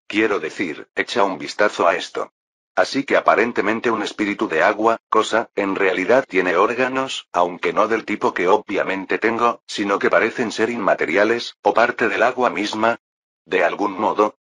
Quiero decir, echa un vistazo a esto. Así que aparentemente un espíritu de agua, cosa, en realidad tiene órganos, aunque no del tipo que obviamente tengo, sino que parecen ser inmateriales, o parte del agua misma. De algún modo.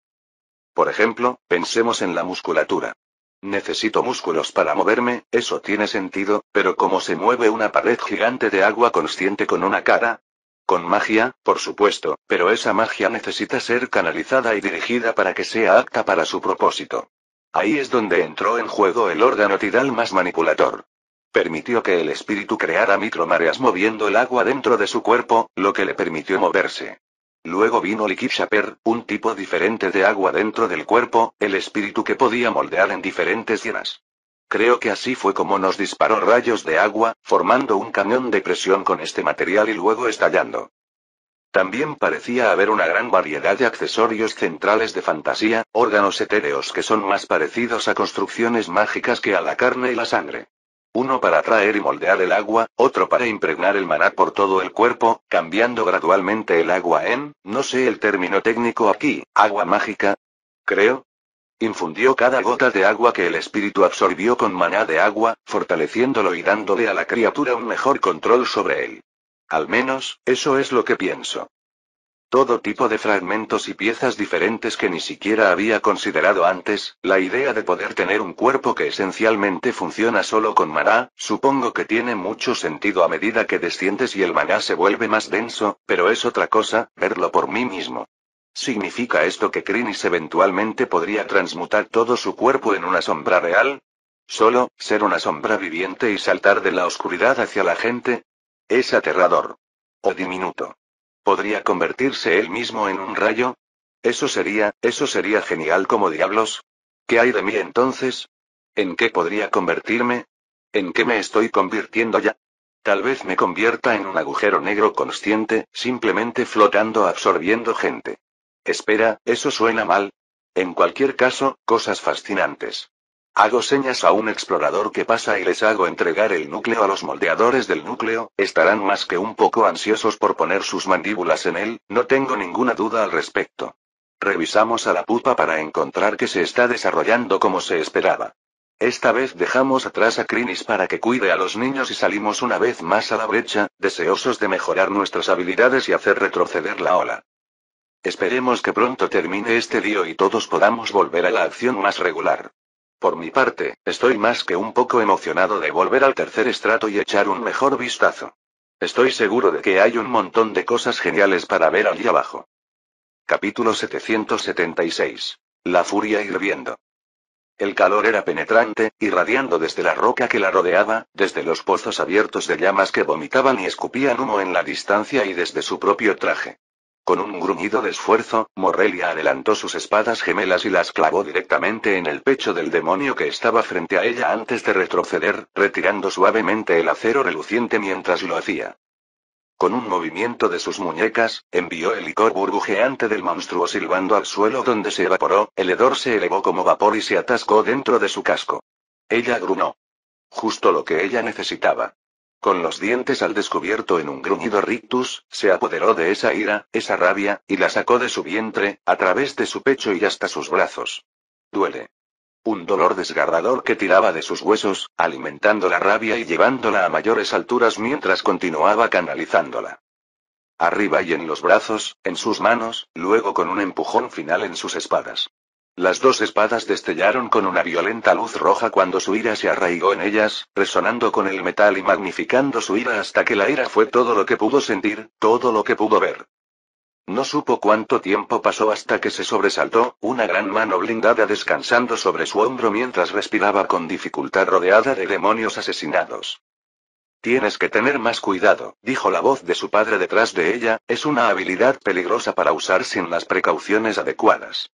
Por ejemplo, pensemos en la musculatura. Necesito músculos para moverme, eso tiene sentido, pero ¿cómo se mueve una pared gigante de agua consciente con una cara? Con magia, por supuesto, pero esa magia necesita ser canalizada y dirigida para que sea apta para su propósito. Ahí es donde entró en juego el órgano tidal más manipulador. Permitió que el espíritu creara micromareas moviendo el agua dentro de su cuerpo, lo que le permitió moverse. Luego vino Liquid Shaper, un tipo diferente de agua dentro del cuerpo, el espíritu que podía moldear en diferentes llenas. Creo que así fue como nos disparó rayos de agua, formando un cañón de presión con este material y luego estallando. También parecía haber una gran variedad de accesorios centrales de fantasía, órganos etéreos que son más parecidos a construcciones mágicas que a la carne y la sangre. Uno para atraer y moldear el agua, otro para impregnar el maná por todo el cuerpo, cambiando gradualmente el agua en, no sé el término técnico aquí, agua mágica. Creo. Infundió cada gota de agua que el espíritu absorbió con maná de agua, fortaleciéndolo y dándole a la criatura un mejor control sobre él. Al menos, eso es lo que pienso. Todo tipo de fragmentos y piezas diferentes que ni siquiera había considerado antes, la idea de poder tener un cuerpo que esencialmente funciona solo con maná, supongo que tiene mucho sentido a medida que desciendes y el maná se vuelve más denso, pero es otra cosa, verlo por mí mismo. ¿Significa esto que Krinis eventualmente podría transmutar todo su cuerpo en una sombra real? ¿Solo, ser una sombra viviente y saltar de la oscuridad hacia la gente? Es aterrador. O diminuto. ¿Podría convertirse él mismo en un rayo? Eso sería genial como diablos. ¿Qué hay de mí entonces? ¿En qué podría convertirme? ¿En qué me estoy convirtiendo ya? Tal vez me convierta en un agujero negro consciente, simplemente flotando absorbiendo gente. Espera, eso suena mal. En cualquier caso, cosas fascinantes. Hago señas a un explorador que pasa y les hago entregar el núcleo a los moldeadores del núcleo, estarán más que un poco ansiosos por poner sus mandíbulas en él, no tengo ninguna duda al respecto. Revisamos a la pupa para encontrar que se está desarrollando como se esperaba. Esta vez dejamos atrás a Krinis para que cuide a los niños y salimos una vez más a la brecha, deseosos de mejorar nuestras habilidades y hacer retroceder la ola. Esperemos que pronto termine este lío y todos podamos volver a la acción más regular. Por mi parte, estoy más que un poco emocionado de volver al tercer estrato y echar un mejor vistazo. Estoy seguro de que hay un montón de cosas geniales para ver allí abajo. Capítulo 776. La furia hirviendo. El calor era penetrante, irradiando desde la roca que la rodeaba, desde los pozos abiertos de llamas que vomitaban y escupían humo en la distancia y desde su propio traje. Con un gruñido de esfuerzo, Morrelia adelantó sus espadas gemelas y las clavó directamente en el pecho del demonio que estaba frente a ella antes de retroceder, retirando suavemente el acero reluciente mientras lo hacía. Con un movimiento de sus muñecas, envió el licor burbujeante del monstruo silbando al suelo donde se evaporó, el hedor se elevó como vapor y se atascó dentro de su casco. Ella gruñó. Justo lo que ella necesitaba. Con los dientes al descubierto en un gruñido rictus, se apoderó de esa ira, esa rabia, y la sacó de su vientre, a través de su pecho y hasta sus brazos. Duele. Un dolor desgarrador que tiraba de sus huesos, alimentando la rabia y llevándola a mayores alturas mientras continuaba canalizándola. Arriba y en los brazos, en sus manos, luego con un empujón final en sus espadas. Las dos espadas destellaron con una violenta luz roja cuando su ira se arraigó en ellas, resonando con el metal y magnificando su ira hasta que la ira fue todo lo que pudo sentir, todo lo que pudo ver. No supo cuánto tiempo pasó hasta que se sobresaltó, una gran mano blindada descansando sobre su hombro mientras respiraba con dificultad rodeada de demonios asesinados. Tienes que tener más cuidado, dijo la voz de su padre detrás de ella, es una habilidad peligrosa para usar sin las precauciones adecuadas.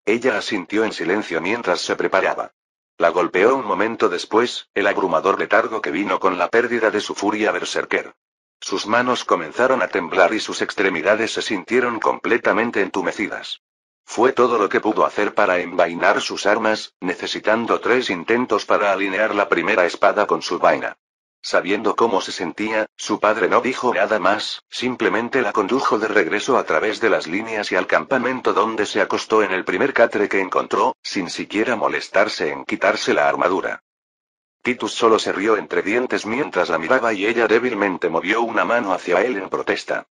Ella asintió en silencio mientras se preparaba. La golpeó un momento después, el abrumador letargo que vino con la pérdida de su furia berserker. Sus manos comenzaron a temblar y sus extremidades se sintieron completamente entumecidas. Fue todo lo que pudo hacer para envainar sus armas, necesitando 3 intentos para alinear la primera espada con su vaina. Sabiendo cómo se sentía, su padre no dijo nada más, simplemente la condujo de regreso a través de las líneas y al campamento donde se acostó en el primer catre que encontró, sin siquiera molestarse en quitarse la armadura. Titus solo se rió entre dientes mientras la miraba y ella débilmente movió una mano hacia él en protesta.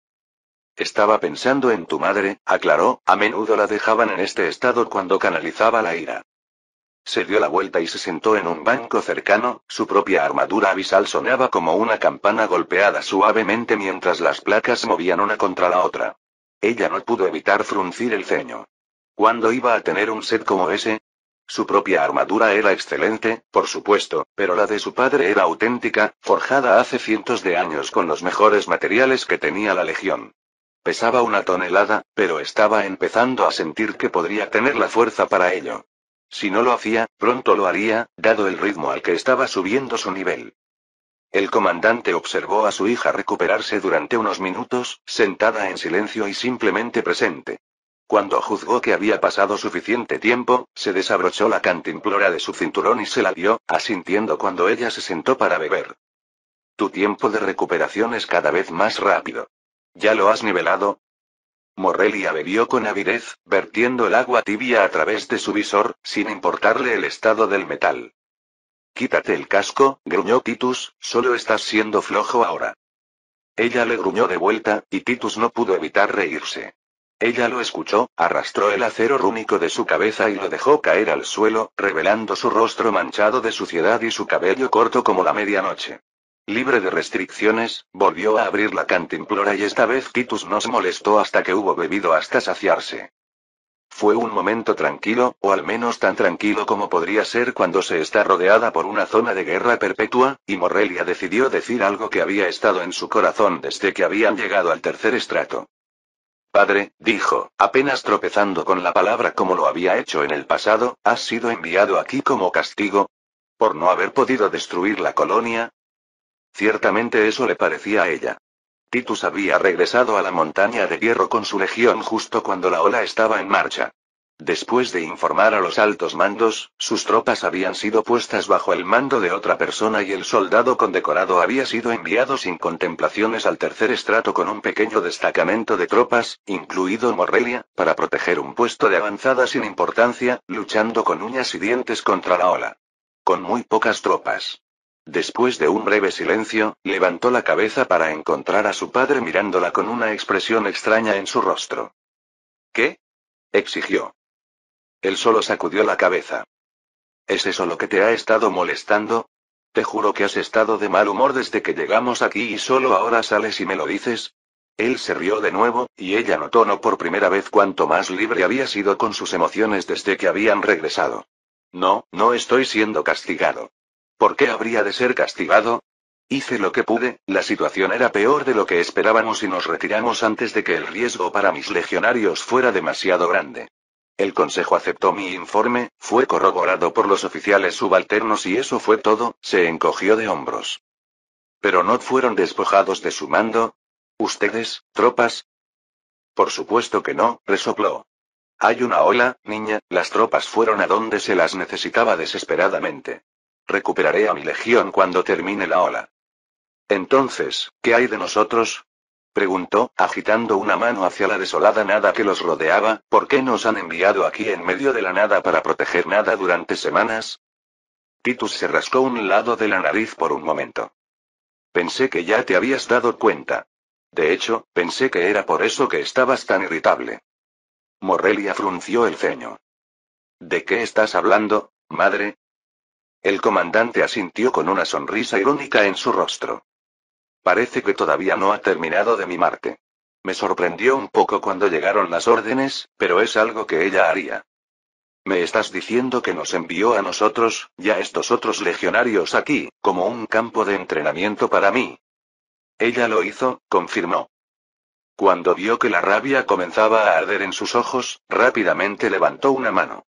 Estaba pensando en tu madre, aclaró, a menudo la dejaban en este estado cuando canalizaba la ira. Se dio la vuelta y se sentó en un banco cercano, su propia armadura abisal sonaba como una campana golpeada suavemente mientras las placas movían una contra la otra. Ella no pudo evitar fruncir el ceño. ¿Cuándo iba a tener un set como ese? Su propia armadura era excelente, por supuesto, pero la de su padre era auténtica, forjada hace cientos de años con los mejores materiales que tenía la Legión. Pesaba 1 tonelada, pero estaba empezando a sentir que podría tener la fuerza para ello. Si no lo hacía, pronto lo haría, dado el ritmo al que estaba subiendo su nivel. El comandante observó a su hija recuperarse durante unos minutos, sentada en silencio y simplemente presente. Cuando juzgó que había pasado suficiente tiempo, se desabrochó la cantimplora de su cinturón y se la dio, asintiendo cuando ella se sentó para beber. Tu tiempo de recuperación es cada vez más rápido. ¿Ya lo has nivelado? Morrelia bebió con avidez, vertiendo el agua tibia a través de su visor, sin importarle el estado del metal. Quítate el casco, gruñó Titus, solo estás siendo flojo ahora. Ella le gruñó de vuelta, y Titus no pudo evitar reírse. Ella lo escuchó, arrastró el acero rúnico de su cabeza y lo dejó caer al suelo, revelando su rostro manchado de suciedad y su cabello corto como la medianoche. Libre de restricciones, volvió a abrir la cantimplora y esta vez Titus no se molestó hasta que hubo bebido hasta saciarse. Fue un momento tranquilo, o al menos tan tranquilo como podría ser cuando se está rodeada por una zona de guerra perpetua, y Morrelia decidió decir algo que había estado en su corazón desde que habían llegado al tercer estrato. Padre, dijo, apenas tropezando con la palabra como lo había hecho en el pasado, ¿has sido enviado aquí como castigo? ¿Por no haber podido destruir la colonia? Ciertamente eso le parecía a ella. Titus había regresado a la montaña de hierro con su legión justo cuando la ola estaba en marcha. Después de informar a los altos mandos, sus tropas habían sido puestas bajo el mando de otra persona y el soldado condecorado había sido enviado sin contemplaciones al tercer estrato con un pequeño destacamento de tropas, incluido Morrelia, para proteger un puesto de avanzada sin importancia, luchando con uñas y dientes contra la ola. Con muy pocas tropas. Después de un breve silencio, levantó la cabeza para encontrar a su padre mirándola con una expresión extraña en su rostro. ¿Qué? Exigió. Él solo sacudió la cabeza. ¿Es eso lo que te ha estado molestando? Te juro que has estado de mal humor desde que llegamos aquí y solo ahora sales y me lo dices. Él se rió de nuevo, y ella notó no por primera vez cuánto más libre había sido con sus emociones desde que habían regresado. No, no estoy siendo castigado. ¿Por qué habría de ser castigado? Hice lo que pude, la situación era peor de lo que esperábamos y nos retiramos antes de que el riesgo para mis legionarios fuera demasiado grande. El consejo aceptó mi informe, fue corroborado por los oficiales subalternos y eso fue todo, se encogió de hombros. ¿Pero no fueron despojados de su mando? ¿Ustedes, tropas? Por supuesto que no, resopló. Hay una ola, niña, las tropas fueron a donde se las necesitaba desesperadamente. Recuperaré a mi legión cuando termine la ola. Entonces, ¿qué hay de nosotros? Preguntó, agitando una mano hacia la desolada nada que los rodeaba. ¿Por qué nos han enviado aquí en medio de la nada para proteger nada durante semanas? Titus se rascó un lado de la nariz por un momento. Pensé que ya te habías dado cuenta. De hecho, pensé que era por eso que estabas tan irritable. Morrelia frunció el ceño. ¿De qué estás hablando, madre? El comandante asintió con una sonrisa irónica en su rostro. Parece que todavía no ha terminado de mimarte. Me sorprendió un poco cuando llegaron las órdenes, pero es algo que ella haría. ¿Me estás diciendo que nos envió a nosotros, ya estos otros legionarios aquí, como un campo de entrenamiento para mí? Ella lo hizo, confirmó. Cuando vio que la rabia comenzaba a arder en sus ojos, rápidamente levantó una mano.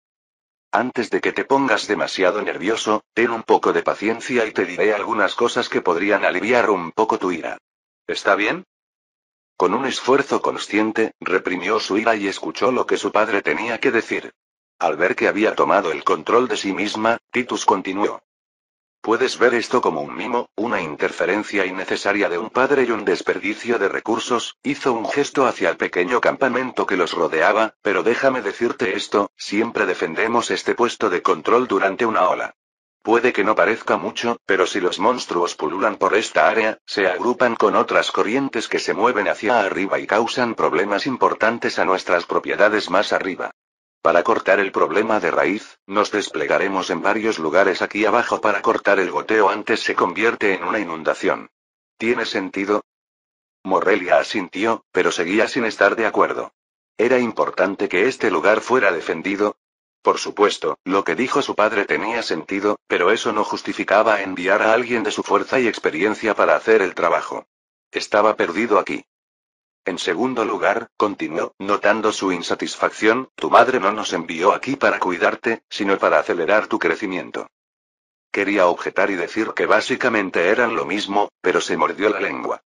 Antes de que te pongas demasiado nervioso, ten un poco de paciencia y te diré algunas cosas que podrían aliviar un poco tu ira. ¿Está bien? Con un esfuerzo consciente, reprimió su ira y escuchó lo que su padre tenía que decir. Al ver que había tomado el control de sí misma, Titus continuó. Puedes ver esto como un mimo, una interferencia innecesaria de un padre y un desperdicio de recursos. Hizo un gesto hacia el pequeño campamento que los rodeaba, pero déjame decirte esto, siempre defendemos este puesto de control durante una ola. Puede que no parezca mucho, pero si los monstruos pululan por esta área, se agrupan con otras corrientes que se mueven hacia arriba y causan problemas importantes a nuestras propiedades más arriba. Para cortar el problema de raíz, nos desplegaremos en varios lugares aquí abajo para cortar el goteo antes se convierte en una inundación. ¿Tiene sentido? Morrelia asintió, pero seguía sin estar de acuerdo. ¿Era importante que este lugar fuera defendido? Por supuesto, lo que dijo su padre tenía sentido, pero eso no justificaba enviar a alguien de su fuerza y experiencia para hacer el trabajo. Estaba perdido aquí. En segundo lugar, continuó, notando su insatisfacción, tu madre no nos envió aquí para cuidarte, sino para acelerar tu crecimiento. Quería objetar y decir que básicamente eran lo mismo, pero se mordió la lengua.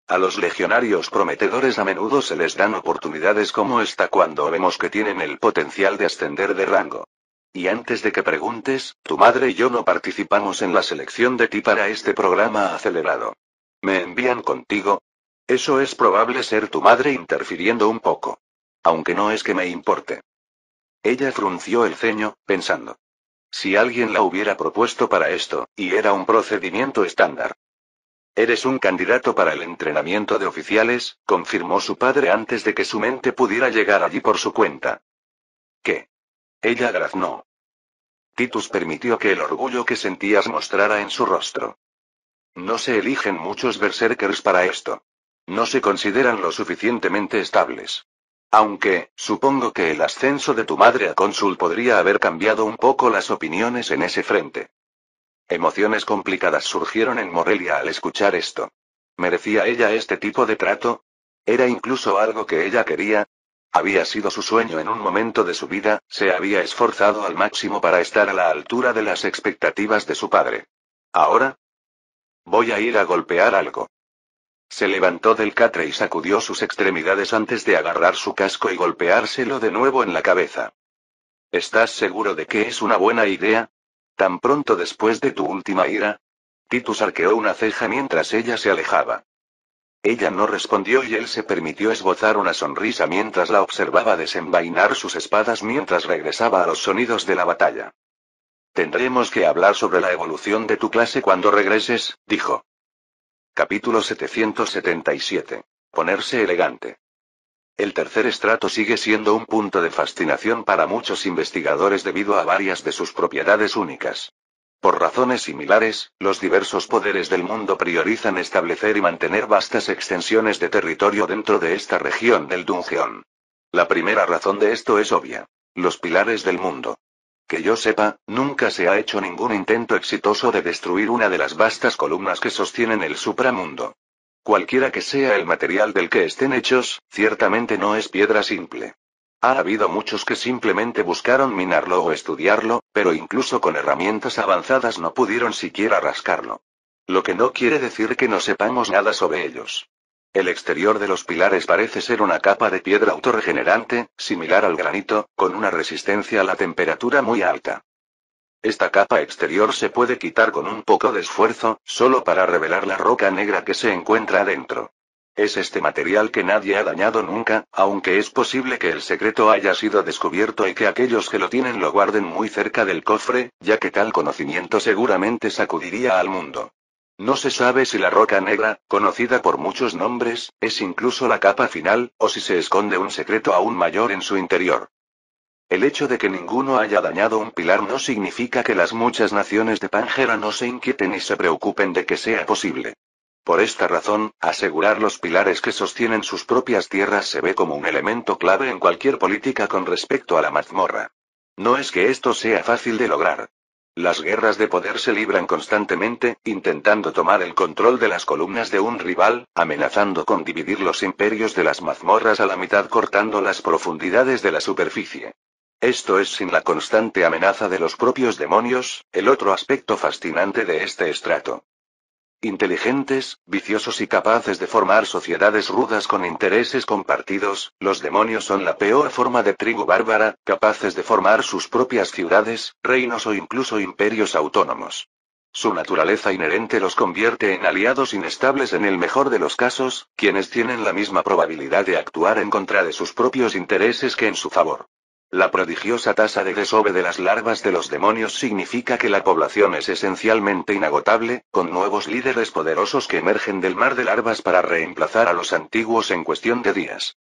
A los legionarios prometedores a menudo se les dan oportunidades como esta cuando vemos que tienen el potencial de ascender de rango. Y antes de que preguntes, tu madre y yo no participamos en la selección de ti para este programa acelerado. ¿Me envían contigo? Eso es probable ser tu madre interfiriendo un poco. Aunque no es que me importe. Ella frunció el ceño, pensando. Si alguien la hubiera propuesto para esto, y era un procedimiento estándar. Eres un candidato para el entrenamiento de oficiales, confirmó su padre antes de que su mente pudiera llegar allí por su cuenta. ¿Qué? Ella graznó. Titus permitió que el orgullo que sentías mostrara en su rostro. No se eligen muchos berserkers para esto. No se consideran lo suficientemente estables. Aunque, supongo que el ascenso de tu madre a cónsul podría haber cambiado un poco las opiniones en ese frente. Emociones complicadas surgieron en Morelia al escuchar esto. ¿Merecía ella este tipo de trato? ¿Era incluso algo que ella quería? Había sido su sueño en un momento de su vida, se había esforzado al máximo para estar a la altura de las expectativas de su padre. ¿Ahora? Voy a ir a golpear algo. Se levantó del catre y sacudió sus extremidades antes de agarrar su casco y golpeárselo de nuevo en la cabeza. ¿Estás seguro de que es una buena idea? ¿Tan pronto después de tu última ira? Titus arqueó una ceja mientras ella se alejaba. Ella no respondió y él se permitió esbozar una sonrisa mientras la observaba desenvainar sus espadas mientras regresaba a los sonidos de la batalla. Tendremos que hablar sobre la evolución de tu clase cuando regreses, dijo. Capítulo 777. Ponerse elegante. El tercer estrato sigue siendo un punto de fascinación para muchos investigadores debido a varias de sus propiedades únicas. Por razones similares, los diversos poderes del mundo priorizan establecer y mantener vastas extensiones de territorio dentro de esta región del Dungeon. La primera razón de esto es obvia. Los pilares del mundo. Que yo sepa, nunca se ha hecho ningún intento exitoso de destruir una de las vastas columnas que sostienen el supramundo. Cualquiera que sea el material del que estén hechos, ciertamente no es piedra simple. Ha habido muchos que simplemente buscaron minarlo o estudiarlo, pero incluso con herramientas avanzadas no pudieron siquiera rascarlo. Lo que no quiere decir que no sepamos nada sobre ellos. El exterior de los pilares parece ser una capa de piedra autorregenerante, similar al granito, con una resistencia a la temperatura muy alta. Esta capa exterior se puede quitar con un poco de esfuerzo, solo para revelar la roca negra que se encuentra adentro. Es este material que nadie ha dañado nunca, aunque es posible que el secreto haya sido descubierto y que aquellos que lo tienen lo guarden muy cerca del cofre, ya que tal conocimiento seguramente sacudiría al mundo. No se sabe si la roca negra, conocida por muchos nombres, es incluso la capa final, o si se esconde un secreto aún mayor en su interior. El hecho de que ninguno haya dañado un pilar no significa que las muchas naciones de Pangea no se inquieten y se preocupen de que sea posible. Por esta razón, asegurar los pilares que sostienen sus propias tierras se ve como un elemento clave en cualquier política con respecto a la mazmorra. No es que esto sea fácil de lograr. Las guerras de poder se libran constantemente, intentando tomar el control de las columnas de un rival, amenazando con dividir los imperios de las mazmorras a la mitad cortando las profundidades de la superficie. Esto es sin la constante amenaza de los propios demonios, el otro aspecto fascinante de este estrato. Inteligentes, viciosos y capaces de formar sociedades rudas con intereses compartidos, los demonios son la peor forma de tribu bárbara, capaces de formar sus propias ciudades, reinos o incluso imperios autónomos. Su naturaleza inherente los convierte en aliados inestables en el mejor de los casos, quienes tienen la misma probabilidad de actuar en contra de sus propios intereses que en su favor. La prodigiosa tasa de desove de las larvas de los demonios significa que la población es esencialmente inagotable, con nuevos líderes poderosos que emergen del mar de larvas para reemplazar a los antiguos en cuestión de días.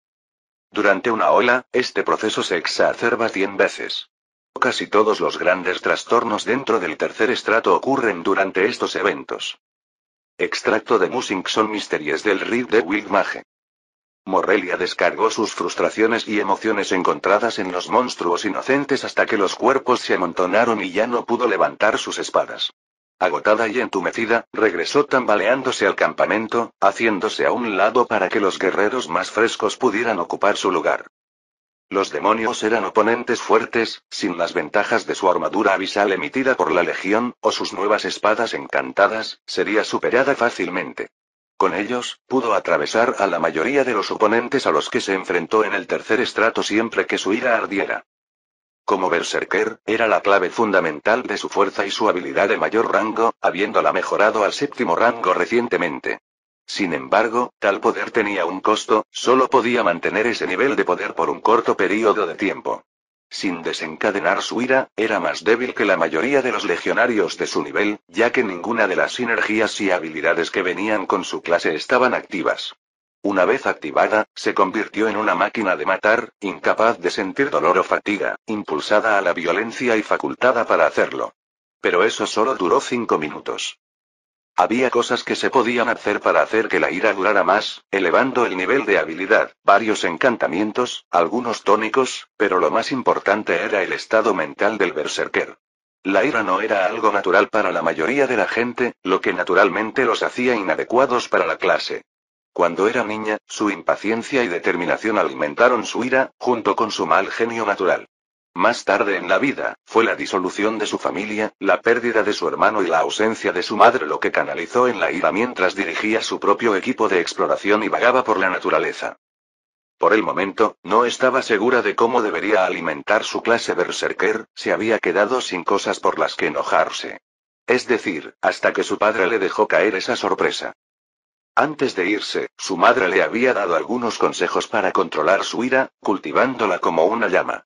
Durante una ola, este proceso se exacerba 100 veces. Casi todos los grandes trastornos dentro del tercer estrato ocurren durante estos eventos. Extracto de Musingson Mysteries del Rift de Wildmage. Morelia descargó sus frustraciones y emociones encontradas en los monstruos inocentes hasta que los cuerpos se amontonaron y ya no pudo levantar sus espadas. Agotada y entumecida, regresó tambaleándose al campamento, haciéndose a un lado para que los guerreros más frescos pudieran ocupar su lugar. Los demonios eran oponentes fuertes, sin las ventajas de su armadura abisal emitida por la Legión, o sus nuevas espadas encantadas, sería superada fácilmente. Con ellos, pudo atravesar a la mayoría de los oponentes a los que se enfrentó en el tercer estrato siempre que su ira ardiera. Como berserker, era la clave fundamental de su fuerza y su habilidad de mayor rango, habiéndola mejorado al séptimo rango recientemente. Sin embargo, tal poder tenía un costo, solo podía mantener ese nivel de poder por un corto período de tiempo. Sin desencadenar su ira, era más débil que la mayoría de los legionarios de su nivel, ya que ninguna de las sinergias y habilidades que venían con su clase estaban activas. Una vez activada, se convirtió en una máquina de matar, incapaz de sentir dolor o fatiga, impulsada a la violencia y facultada para hacerlo. Pero eso solo duró 5 minutos. Había cosas que se podían hacer para hacer que la ira durara más, elevando el nivel de habilidad, varios encantamientos, algunos tónicos, pero lo más importante era el estado mental del berserker. La ira no era algo natural para la mayoría de la gente, lo que naturalmente los hacía inadecuados para la clase. Cuando era niña, su impaciencia y determinación alimentaron su ira, junto con su mal genio natural. Más tarde en la vida, fue la disolución de su familia, la pérdida de su hermano y la ausencia de su madre lo que canalizó en la ira mientras dirigía su propio equipo de exploración y vagaba por la naturaleza. Por el momento, no estaba segura de cómo debería alimentar su clase berserker, se había quedado sin cosas por las que enojarse. Es decir, hasta que su padre le dejó caer esa sorpresa. Antes de irse, su madre le había dado algunos consejos para controlar su ira, cultivándola como una llama.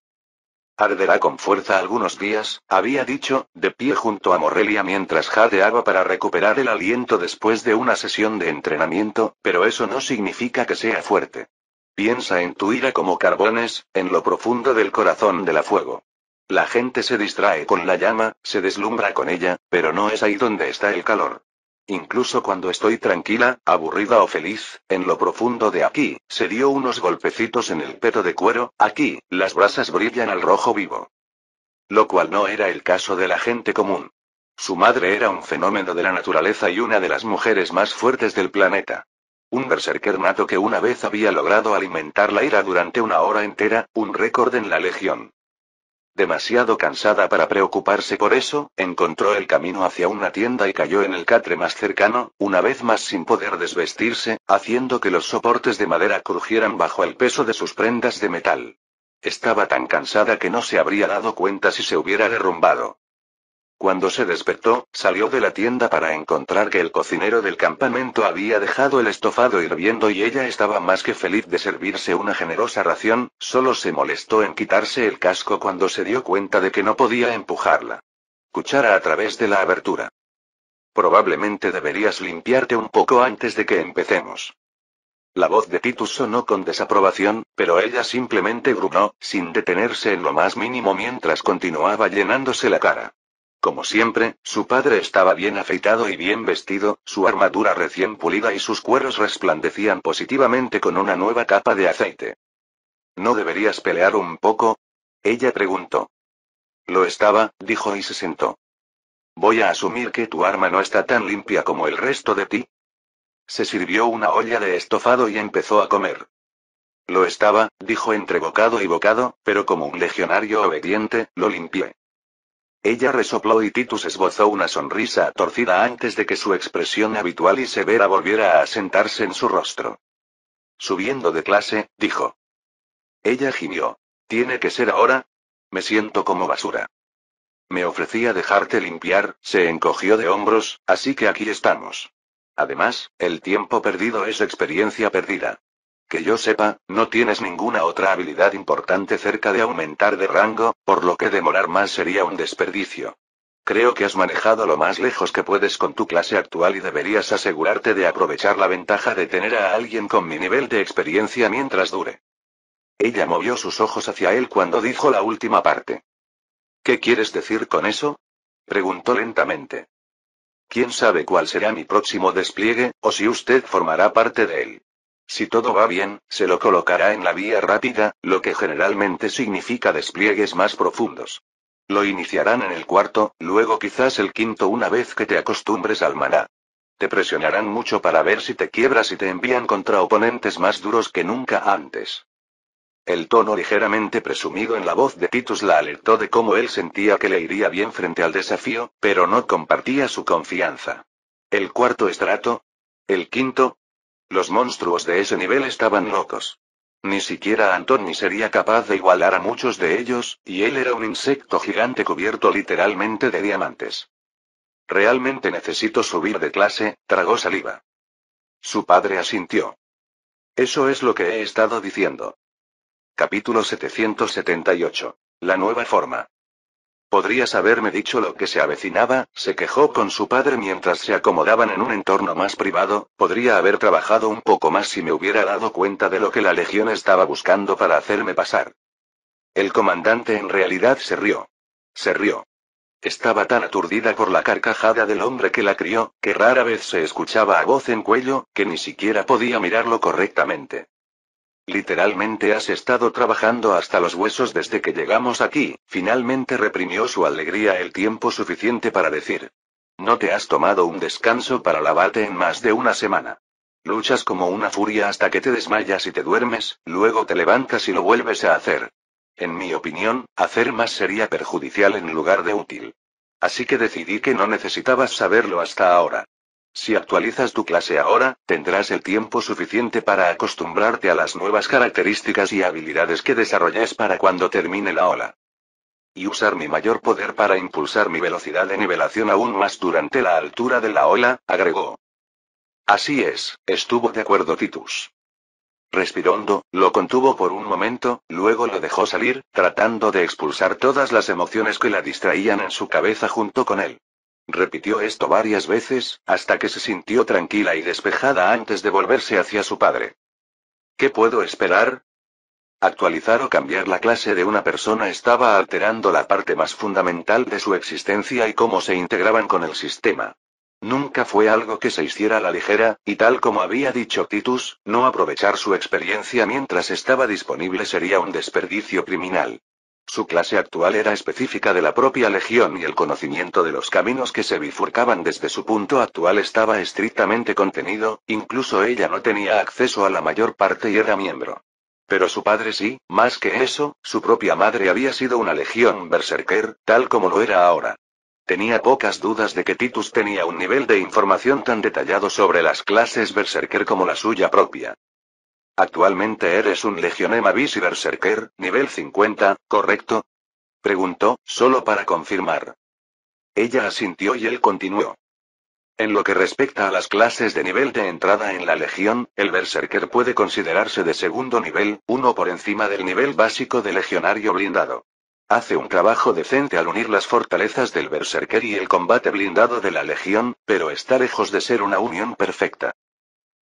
Arderá con fuerza algunos días, había dicho, de pie junto a Morrelia mientras jadeaba para recuperar el aliento después de una sesión de entrenamiento, pero eso no significa que sea fuerte. Piensa en tu ira como carbones, en lo profundo del corazón de la fuego. La gente se distrae con la llama, se deslumbra con ella, pero no es ahí donde está el calor. Incluso cuando estoy tranquila, aburrida o feliz, en lo profundo de aquí, se dio unos golpecitos en el peto de cuero, aquí, las brasas brillan al rojo vivo. Lo cual no era el caso de la gente común. Su madre era un fenómeno de la naturaleza y una de las mujeres más fuertes del planeta. Un berserker nato que una vez había logrado alimentar la ira durante 1 hora entera, un récord en la legión. Demasiado cansada para preocuparse por eso, encontró el camino hacia una tienda y cayó en el catre más cercano, una vez más sin poder desvestirse, haciendo que los soportes de madera crujieran bajo el peso de sus prendas de metal. Estaba tan cansada que no se habría dado cuenta si se hubiera derrumbado. Cuando se despertó, salió de la tienda para encontrar que el cocinero del campamento había dejado el estofado hirviendo y ella estaba más que feliz de servirse una generosa ración, solo se molestó en quitarse el casco cuando se dio cuenta de que no podía empujarla. Cuchara a través de la abertura. Probablemente deberías limpiarte un poco antes de que empecemos. La voz de Titus sonó con desaprobación, pero ella simplemente gruñó, sin detenerse en lo más mínimo mientras continuaba llenándose la cara. Como siempre, su padre estaba bien afeitado y bien vestido, su armadura recién pulida y sus cueros resplandecían positivamente con una nueva capa de aceite. ¿No deberías pelear un poco? Ella preguntó. Lo estaba, dijo y se sentó. Voy a asumir que tu arma no está tan limpia como el resto de ti. Se sirvió una olla de estofado y empezó a comer. Lo estaba, dijo entre bocado y bocado, pero como un legionario obediente, lo limpié. Ella resopló y Titus esbozó una sonrisa torcida antes de que su expresión habitual y severa volviera a asentarse en su rostro. Subiendo de clase, dijo. Ella gimió. ¿Tiene que ser ahora? Me siento como basura. Me ofrecía dejarte limpiar, se encogió de hombros, así que aquí estamos. Además, el tiempo perdido es experiencia perdida. Que yo sepa, no tienes ninguna otra habilidad importante cerca de aumentar de rango, por lo que demorar más sería un desperdicio. Creo que has manejado lo más lejos que puedes con tu clase actual y deberías asegurarte de aprovechar la ventaja de tener a alguien con mi nivel de experiencia mientras dure. Ella movió sus ojos hacia él cuando dijo la última parte. ¿Qué quieres decir con eso? Preguntó lentamente. ¿Quién sabe cuál será mi próximo despliegue, o si usted formará parte de él? Si todo va bien, se lo colocará en la vía rápida, lo que generalmente significa despliegues más profundos. Lo iniciarán en el cuarto, luego quizás el quinto una vez que te acostumbres al maná. Te presionarán mucho para ver si te quiebras y te envían contra oponentes más duros que nunca antes. El tono ligeramente presumido en la voz de Titus la alertó de cómo él sentía que le iría bien frente al desafío, pero no compartía su confianza. ¿El cuarto estrato? ¿El quinto? Los monstruos de ese nivel estaban locos. Ni siquiera Antoni sería capaz de igualar a muchos de ellos, y él era un insecto gigante cubierto literalmente de diamantes. Realmente necesito subir de clase, tragó saliva. Su padre asintió. Eso es lo que he estado diciendo. Capítulo 778. La nueva forma. Podrías haberme dicho lo que se avecinaba, se quejó con su padre mientras se acomodaban en un entorno más privado, podría haber trabajado un poco más si me hubiera dado cuenta de lo que la Legión estaba buscando para hacerme pasar. El comandante en realidad se rió. Se rió. Estaba tan aturdida por la carcajada del hombre que la crió, que rara vez se escuchaba a voz en cuello, que ni siquiera podía mirarlo correctamente. Literalmente has estado trabajando hasta los huesos desde que llegamos aquí, finalmente reprimió su alegría el tiempo suficiente para decir. No te has tomado un descanso para lavarte en más de una semana. Luchas como una furia hasta que te desmayas y te duermes, luego te levantas y lo vuelves a hacer. En mi opinión, hacer más sería perjudicial en lugar de útil. Así que decidí que no necesitabas saberlo hasta ahora. Si actualizas tu clase ahora, tendrás el tiempo suficiente para acostumbrarte a las nuevas características y habilidades que desarrolles para cuando termine la ola. Y usar mi mayor poder para impulsar mi velocidad de nivelación aún más durante la altura de la ola, agregó. Así es, estuvo de acuerdo Titus. Respiró hondo, lo contuvo por un momento, luego lo dejó salir, tratando de expulsar todas las emociones que la distraían en su cabeza junto con él. Repitió esto varias veces, hasta que se sintió tranquila y despejada antes de volverse hacia su padre. ¿Qué puedo esperar? Actualizar o cambiar la clase de una persona estaba alterando la parte más fundamental de su existencia y cómo se integraban con el sistema. Nunca fue algo que se hiciera a la ligera, y tal como había dicho Titus, no aprovechar su experiencia mientras estaba disponible sería un desperdicio criminal. Su clase actual era específica de la propia Legión y el conocimiento de los caminos que se bifurcaban desde su punto actual estaba estrictamente contenido, incluso ella no tenía acceso a la mayor parte y era miembro. Pero su padre sí, más que eso, su propia madre había sido una Legión Berserker, tal como lo era ahora. Tenía pocas dudas de que Titus tenía un nivel de información tan detallado sobre las clases Berserker como la suya propia. Actualmente eres un Legionema Bis y Berserker, nivel 50, ¿correcto? Preguntó, solo para confirmar. Ella asintió y él continuó. En lo que respecta a las clases de nivel de entrada en la Legión, el Berserker puede considerarse de segundo nivel, uno por encima del nivel básico de Legionario blindado. Hace un trabajo decente al unir las fortalezas del Berserker y el combate blindado de la Legión, pero está lejos de ser una unión perfecta.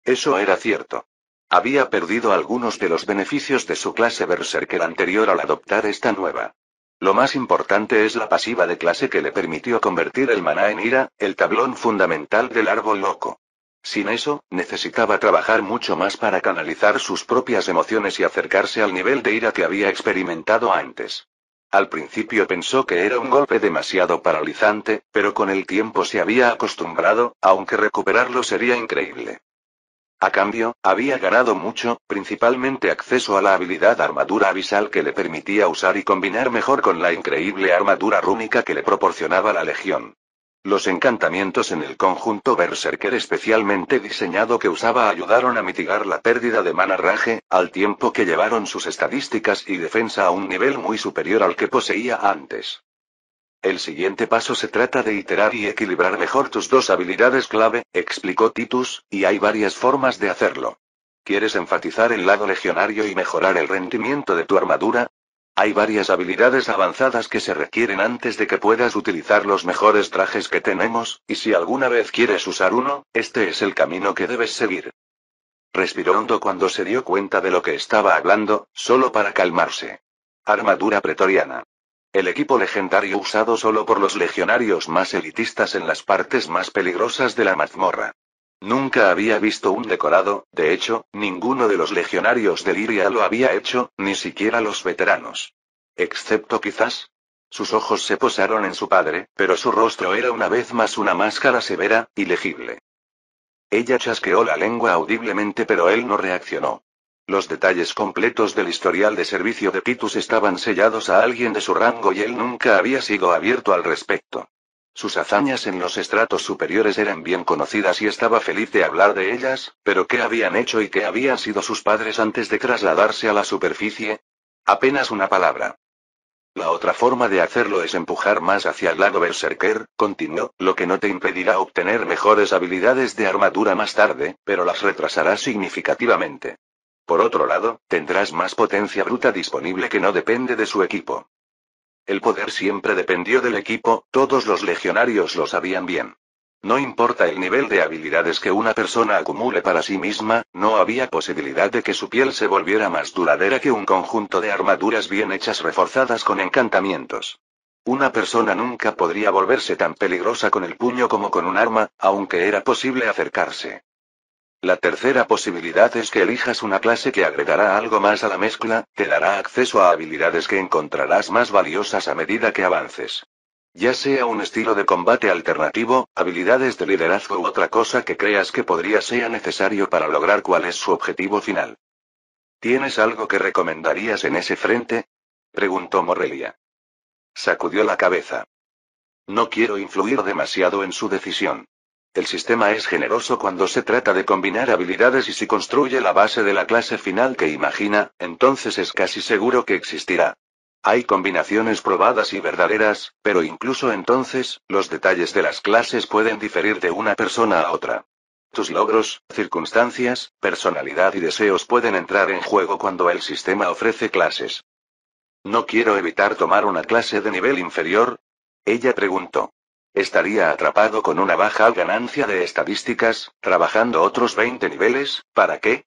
Eso era cierto. Había perdido algunos de los beneficios de su clase Berserker anterior al adoptar esta nueva. Lo más importante es la pasiva de clase que le permitió convertir el maná en ira, el tablón fundamental del árbol loco. Sin eso, necesitaba trabajar mucho más para canalizar sus propias emociones y acercarse al nivel de ira que había experimentado antes. Al principio pensó que era un golpe demasiado paralizante, pero con el tiempo se había acostumbrado, aunque recuperarlo sería increíble. A cambio, había ganado mucho, principalmente acceso a la habilidad armadura abisal que le permitía usar y combinar mejor con la increíble armadura rúnica que le proporcionaba la Legión. Los encantamientos en el conjunto Berserker especialmente diseñado que usaba ayudaron a mitigar la pérdida de mana rage, al tiempo que llevaron sus estadísticas y defensa a un nivel muy superior al que poseía antes. El siguiente paso se trata de iterar y equilibrar mejor tus dos habilidades clave, explicó Titus, y hay varias formas de hacerlo. ¿Quieres enfatizar el lado legionario y mejorar el rendimiento de tu armadura? Hay varias habilidades avanzadas que se requieren antes de que puedas utilizar los mejores trajes que tenemos, y si alguna vez quieres usar uno, este es el camino que debes seguir. Respiró hondo cuando se dio cuenta de lo que estaba hablando, solo para calmarse. Armadura pretoriana. El equipo legendario usado solo por los legionarios más elitistas en las partes más peligrosas de la mazmorra. Nunca había visto un decorado, de hecho, ninguno de los legionarios de Liria lo había hecho, ni siquiera los veteranos. Excepto quizás. Sus ojos se posaron en su padre, pero su rostro era una vez más una máscara severa, ilegible. Ella chasqueó la lengua audiblemente, pero él no reaccionó. Los detalles completos del historial de servicio de Titus estaban sellados a alguien de su rango y él nunca había sido abierto al respecto. Sus hazañas en los estratos superiores eran bien conocidas y estaba feliz de hablar de ellas, pero ¿qué habían hecho y qué habían sido sus padres antes de trasladarse a la superficie? Apenas una palabra. La otra forma de hacerlo es empujar más hacia el lado berserker, continuó, lo que no te impedirá obtener mejores habilidades de armadura más tarde, pero las retrasará significativamente. Por otro lado, tendrás más potencia bruta disponible que no depende de su equipo. El poder siempre dependió del equipo, todos los legionarios lo sabían bien. No importa el nivel de habilidades que una persona acumule para sí misma, no había posibilidad de que su piel se volviera más duradera que un conjunto de armaduras bien hechas reforzadas con encantamientos. Una persona nunca podría volverse tan peligrosa con el puño como con un arma, aunque era posible acercarse. La tercera posibilidad es que elijas una clase que agregará algo más a la mezcla, te dará acceso a habilidades que encontrarás más valiosas a medida que avances. Ya sea un estilo de combate alternativo, habilidades de liderazgo u otra cosa que creas que sea necesario para lograr cuál es su objetivo final. ¿Tienes algo que recomendarías en ese frente? Preguntó Morrelia. Sacudió la cabeza. No quiero influir demasiado en su decisión. El sistema es generoso cuando se trata de combinar habilidades y si construye la base de la clase final que imagina, entonces es casi seguro que existirá. Hay combinaciones probadas y verdaderas, pero incluso entonces, los detalles de las clases pueden diferir de una persona a otra. Tus logros, circunstancias, personalidad y deseos pueden entrar en juego cuando el sistema ofrece clases. ¿No quiero evitar tomar una clase de nivel inferior? Ella preguntó. Estaría atrapado con una baja ganancia de estadísticas, trabajando otros 20 niveles, ¿para qué?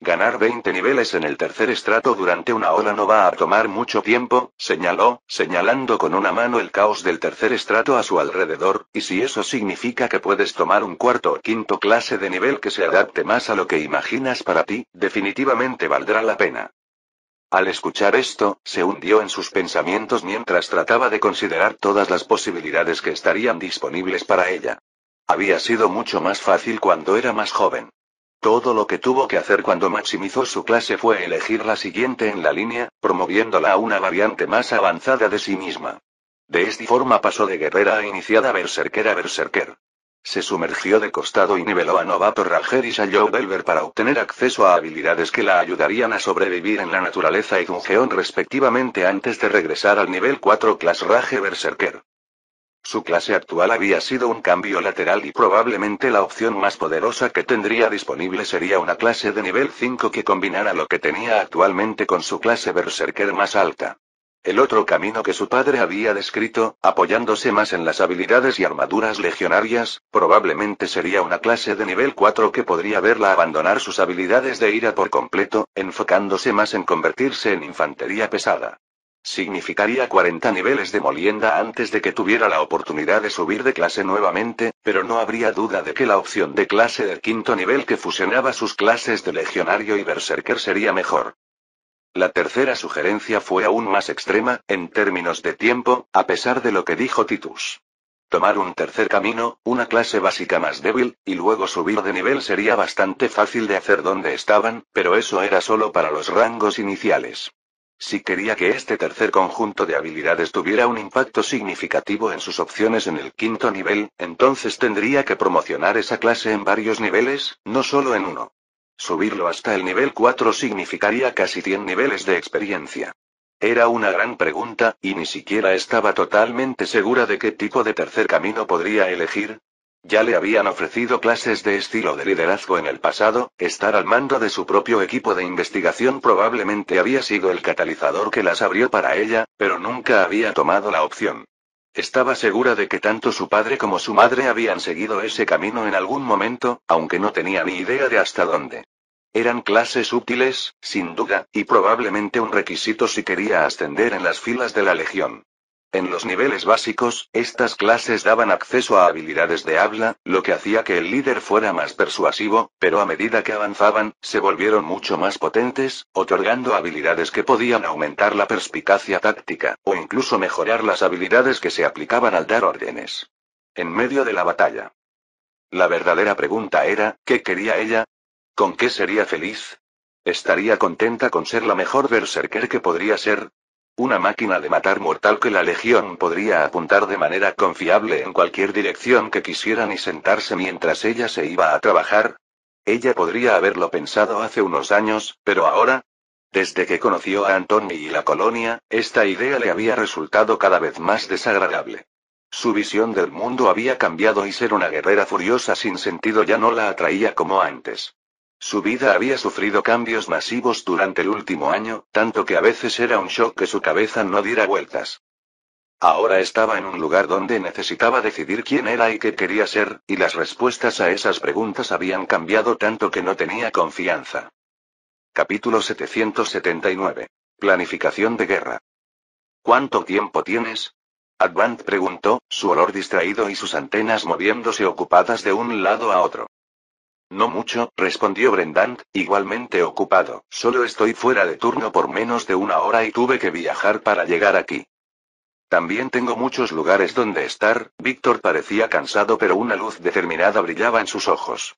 Ganar 20 niveles en el tercer estrato durante una hora no va a tomar mucho tiempo, señaló, señalando con una mano el caos del tercer estrato a su alrededor, y si eso significa que puedes tomar un cuarto o quinto clase de nivel que se adapte más a lo que imaginas para ti, definitivamente valdrá la pena. Al escuchar esto, se hundió en sus pensamientos mientras trataba de considerar todas las posibilidades que estarían disponibles para ella. Había sido mucho más fácil cuando era más joven. Todo lo que tuvo que hacer cuando maximizó su clase fue elegir la siguiente en la línea, promoviéndola a una variante más avanzada de sí misma. De esta forma pasó de guerrera a iniciada berserker a berserker. Se sumergió de costado y niveló a novato Ranger y Shadow Delver para obtener acceso a habilidades que la ayudarían a sobrevivir en la naturaleza y dungeon respectivamente antes de regresar al nivel 4 Class Rage Berserker. Su clase actual había sido un cambio lateral y probablemente la opción más poderosa que tendría disponible sería una clase de nivel 5 que combinara lo que tenía actualmente con su clase Berserker más alta. El otro camino que su padre había descrito, apoyándose más en las habilidades y armaduras legionarias, probablemente sería una clase de nivel 4 que podría verla abandonar sus habilidades de ira por completo, enfocándose más en convertirse en infantería pesada. Significaría 40 niveles de molienda antes de que tuviera la oportunidad de subir de clase nuevamente, pero no habría duda de que la opción de clase del quinto nivel que fusionaba sus clases de legionario y berserker sería mejor. La tercera sugerencia fue aún más extrema, en términos de tiempo, a pesar de lo que dijo Titus. Tomar un tercer camino, una clase básica más débil, y luego subir de nivel sería bastante fácil de hacer donde estaban, pero eso era solo para los rangos iniciales. Si quería que este tercer conjunto de habilidades tuviera un impacto significativo en sus opciones en el quinto nivel, entonces tendría que promocionar esa clase en varios niveles, no solo en uno. Subirlo hasta el nivel 4 significaría casi 100 niveles de experiencia. Era una gran pregunta, y ni siquiera estaba totalmente segura de qué tipo de tercer camino podría elegir. Ya le habían ofrecido clases de estilo de liderazgo en el pasado, estar al mando de su propio equipo de investigación probablemente había sido el catalizador que las abrió para ella, pero nunca había tomado la opción. Estaba segura de que tanto su padre como su madre habían seguido ese camino en algún momento, aunque no tenía ni idea de hasta dónde. Eran clases útiles, sin duda, y probablemente un requisito si quería ascender en las filas de la Legión. En los niveles básicos, estas clases daban acceso a habilidades de habla, lo que hacía que el líder fuera más persuasivo, pero a medida que avanzaban, se volvieron mucho más potentes, otorgando habilidades que podían aumentar la perspicacia táctica, o incluso mejorar las habilidades que se aplicaban al dar órdenes. En medio de la batalla. La verdadera pregunta era, ¿qué quería ella? ¿Con qué sería feliz? ¿Estaría contenta con ser la mejor berserker que podría ser? ¿Una máquina de matar mortal que la Legión podría apuntar de manera confiable en cualquier dirección que quisieran y sentarse mientras ella se iba a trabajar? Ella podría haberlo pensado hace unos años, pero ahora, desde que conoció a Antoni y la colonia, esta idea le había resultado cada vez más desagradable. Su visión del mundo había cambiado y ser una guerrera furiosa sin sentido ya no la atraía como antes. Su vida había sufrido cambios masivos durante el último año, tanto que a veces era un shock que su cabeza no diera vueltas. Ahora estaba en un lugar donde necesitaba decidir quién era y qué quería ser, y las respuestas a esas preguntas habían cambiado tanto que no tenía confianza. Capítulo 779. Planificación de guerra. ¿Cuánto tiempo tienes? Advant preguntó, su olor distraído y sus antenas moviéndose ocupadas de un lado a otro. No mucho, respondió Brendant, igualmente ocupado, solo estoy fuera de turno por menos de una hora y tuve que viajar para llegar aquí. También tengo muchos lugares donde estar. Víctor parecía cansado pero una luz determinada brillaba en sus ojos.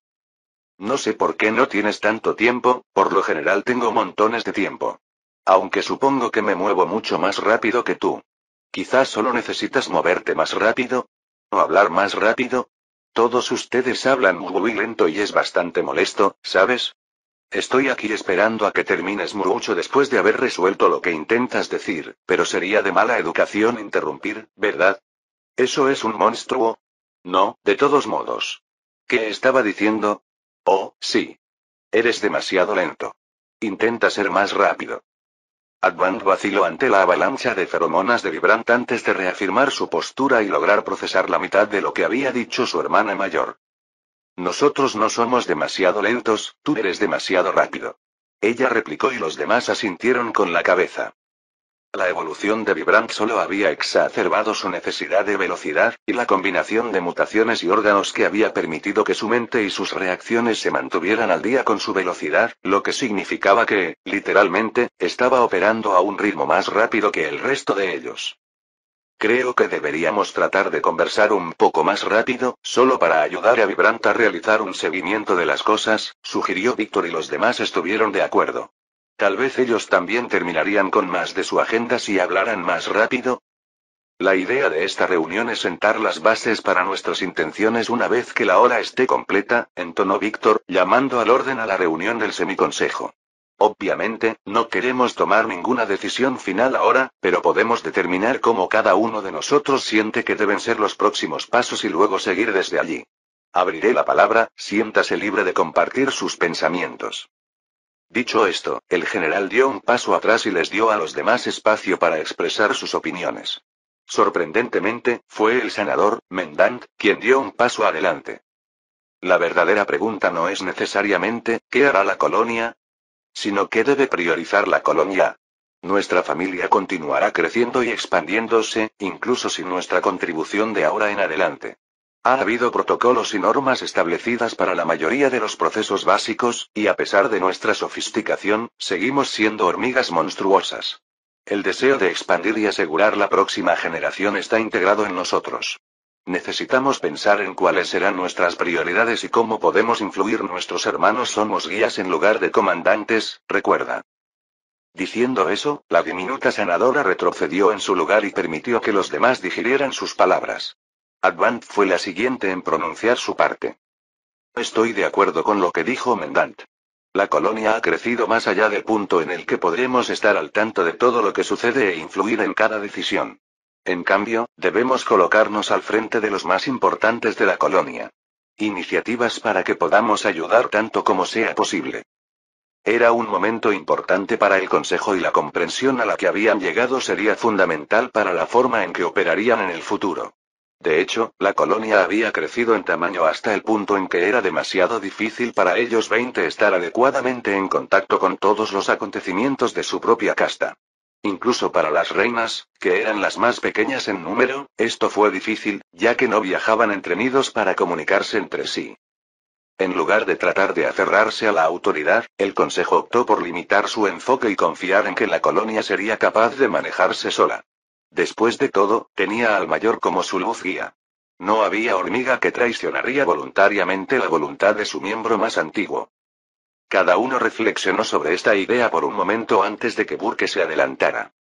No sé por qué no tienes tanto tiempo, por lo general tengo montones de tiempo. Aunque supongo que me muevo mucho más rápido que tú. Quizás solo necesitas moverte más rápido. ¿O hablar más rápido? Todos ustedes hablan muy lento y es bastante molesto, ¿sabes? Estoy aquí esperando a que termines mucho después de haber resuelto lo que intentas decir, pero sería de mala educación interrumpir, ¿verdad? ¿Eso es un monstruo? No, de todos modos. ¿Qué estaba diciendo? Oh, sí. Eres demasiado lento. Intenta ser más rápido. Advant vaciló ante la avalancha de feromonas de Vibrant antes de reafirmar su postura y lograr procesar la mitad de lo que había dicho su hermana mayor. Nosotros no somos demasiado lentos, tú eres demasiado rápido. Ella replicó y los demás asintieron con la cabeza. La evolución de Vibrant solo había exacerbado su necesidad de velocidad, y la combinación de mutaciones y órganos que había permitido que su mente y sus reacciones se mantuvieran al día con su velocidad, lo que significaba que, literalmente, estaba operando a un ritmo más rápido que el resto de ellos. Creo que deberíamos tratar de conversar un poco más rápido, solo para ayudar a Vibrant a realizar un seguimiento de las cosas, sugirió Víctor y los demás estuvieron de acuerdo. Tal vez ellos también terminarían con más de su agenda si hablaran más rápido. La idea de esta reunión es sentar las bases para nuestras intenciones una vez que la hora esté completa, entonó Víctor, llamando al orden a la reunión del semiconsejo. Obviamente, no queremos tomar ninguna decisión final ahora, pero podemos determinar cómo cada uno de nosotros siente que deben ser los próximos pasos y luego seguir desde allí. Abriré la palabra, siéntase libre de compartir sus pensamientos. Dicho esto, el general dio un paso atrás y les dio a los demás espacio para expresar sus opiniones. Sorprendentemente, fue el senador, Mendant, quien dio un paso adelante. La verdadera pregunta no es necesariamente, ¿qué hará la colonia? Sino qué debe priorizar la colonia. Nuestra familia continuará creciendo y expandiéndose, incluso sin nuestra contribución de ahora en adelante. Ha habido protocolos y normas establecidas para la mayoría de los procesos básicos, y a pesar de nuestra sofisticación, seguimos siendo hormigas monstruosas. El deseo de expandir y asegurar la próxima generación está integrado en nosotros. Necesitamos pensar en cuáles serán nuestras prioridades y cómo podemos influir. Nuestros hermanos somos guías en lugar de comandantes, recuerda. Diciendo eso, la diminuta senadora retrocedió en su lugar y permitió que los demás digirieran sus palabras. Advant fue la siguiente en pronunciar su parte. Estoy de acuerdo con lo que dijo Mendant. La colonia ha crecido más allá del punto en el que podremos estar al tanto de todo lo que sucede e influir en cada decisión. En cambio, debemos colocarnos al frente de los más importantes de la colonia. Iniciativas para que podamos ayudar tanto como sea posible. Era un momento importante para el Consejo y la comprensión a la que habían llegado sería fundamental para la forma en que operarían en el futuro. De hecho, la colonia había crecido en tamaño hasta el punto en que era demasiado difícil para ellos 20 estar adecuadamente en contacto con todos los acontecimientos de su propia casta. Incluso para las reinas, que eran las más pequeñas en número, esto fue difícil, ya que no viajaban entre nidos para comunicarse entre sí. En lugar de tratar de aferrarse a la autoridad, el Consejo optó por limitar su enfoque y confiar en que la colonia sería capaz de manejarse sola. Después de todo, tenía al mayor como su luz guía. No había hormiga que traicionaría voluntariamente la voluntad de su miembro más antiguo. Cada uno reflexionó sobre esta idea por un momento antes de que Burke se adelantara.